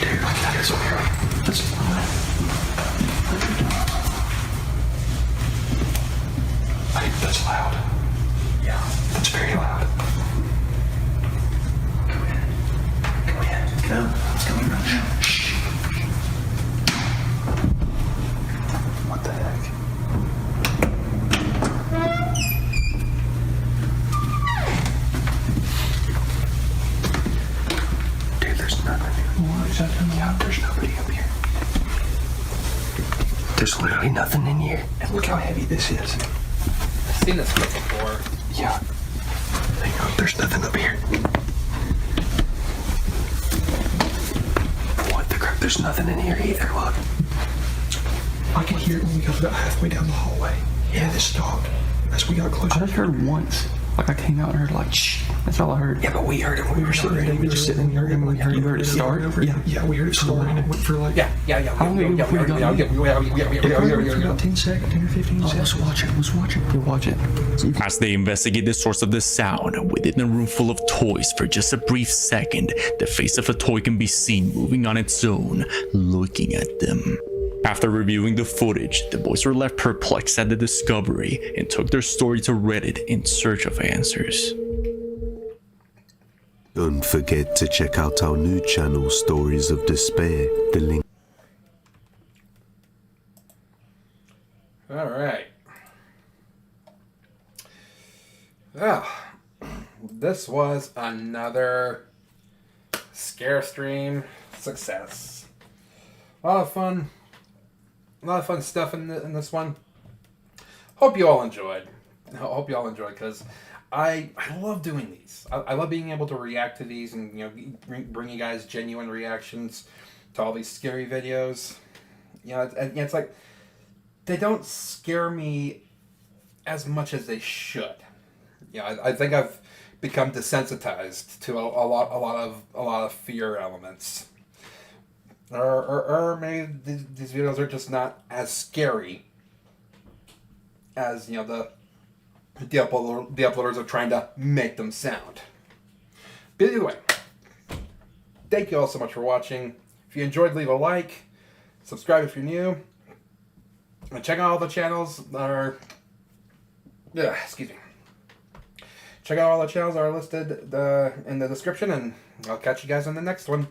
Dude, that is weird. That's loud. I think that's loud. Yeah, that's very loud. Come in. Go. It's coming right now. Shh. What the heck? Dude, there's nothing. Yeah, there's nobody up here. There's literally nothing in here. And look how heavy this is. I've seen this clip before. Yeah. Hang on, there's nothing up here. What the crap? There's nothing in here either, look. I can hear it when we got about halfway down the hallway. Yeah, this stopped. As we got closer. I just heard once. Like I came out and heard like, shh. That's all I heard. Yeah, but we heard it when we were sitting there. We were sitting there and we heard it start. Yeah, we heard it start and it went for like... Yeah. How long ago we got? It for about 10 seconds, 10 or 15 seconds. Let's watch it. We'll watch it. As they investigate the source of the sound, within a room full of toys for just a brief second, the face of a toy can be seen moving on its own, looking at them. After reviewing the footage, the boys were left perplexed at the discovery and took their story to Reddit in search of answers. Don't forget to check out our new channel, Stories of Despair. The link. All right. Well, this was another scare stream success. A lot of fun stuff in this one. Hope you all enjoyed. Because I love doing these. I love being able to react to these and bring you guys genuine reactions to all these scary videos. It's like they don't scare me as much as they should. I think I've become desensitized to a lot of fear elements. Or maybe these videos are just not as scary as the uploaders are trying to make them sound. But either way, thank you all so much for watching. If you enjoyed, leave a like, subscribe if you're new, and check out all the channels that are. Check out all the channels that are listed in the description, and I'll catch you guys on the next one.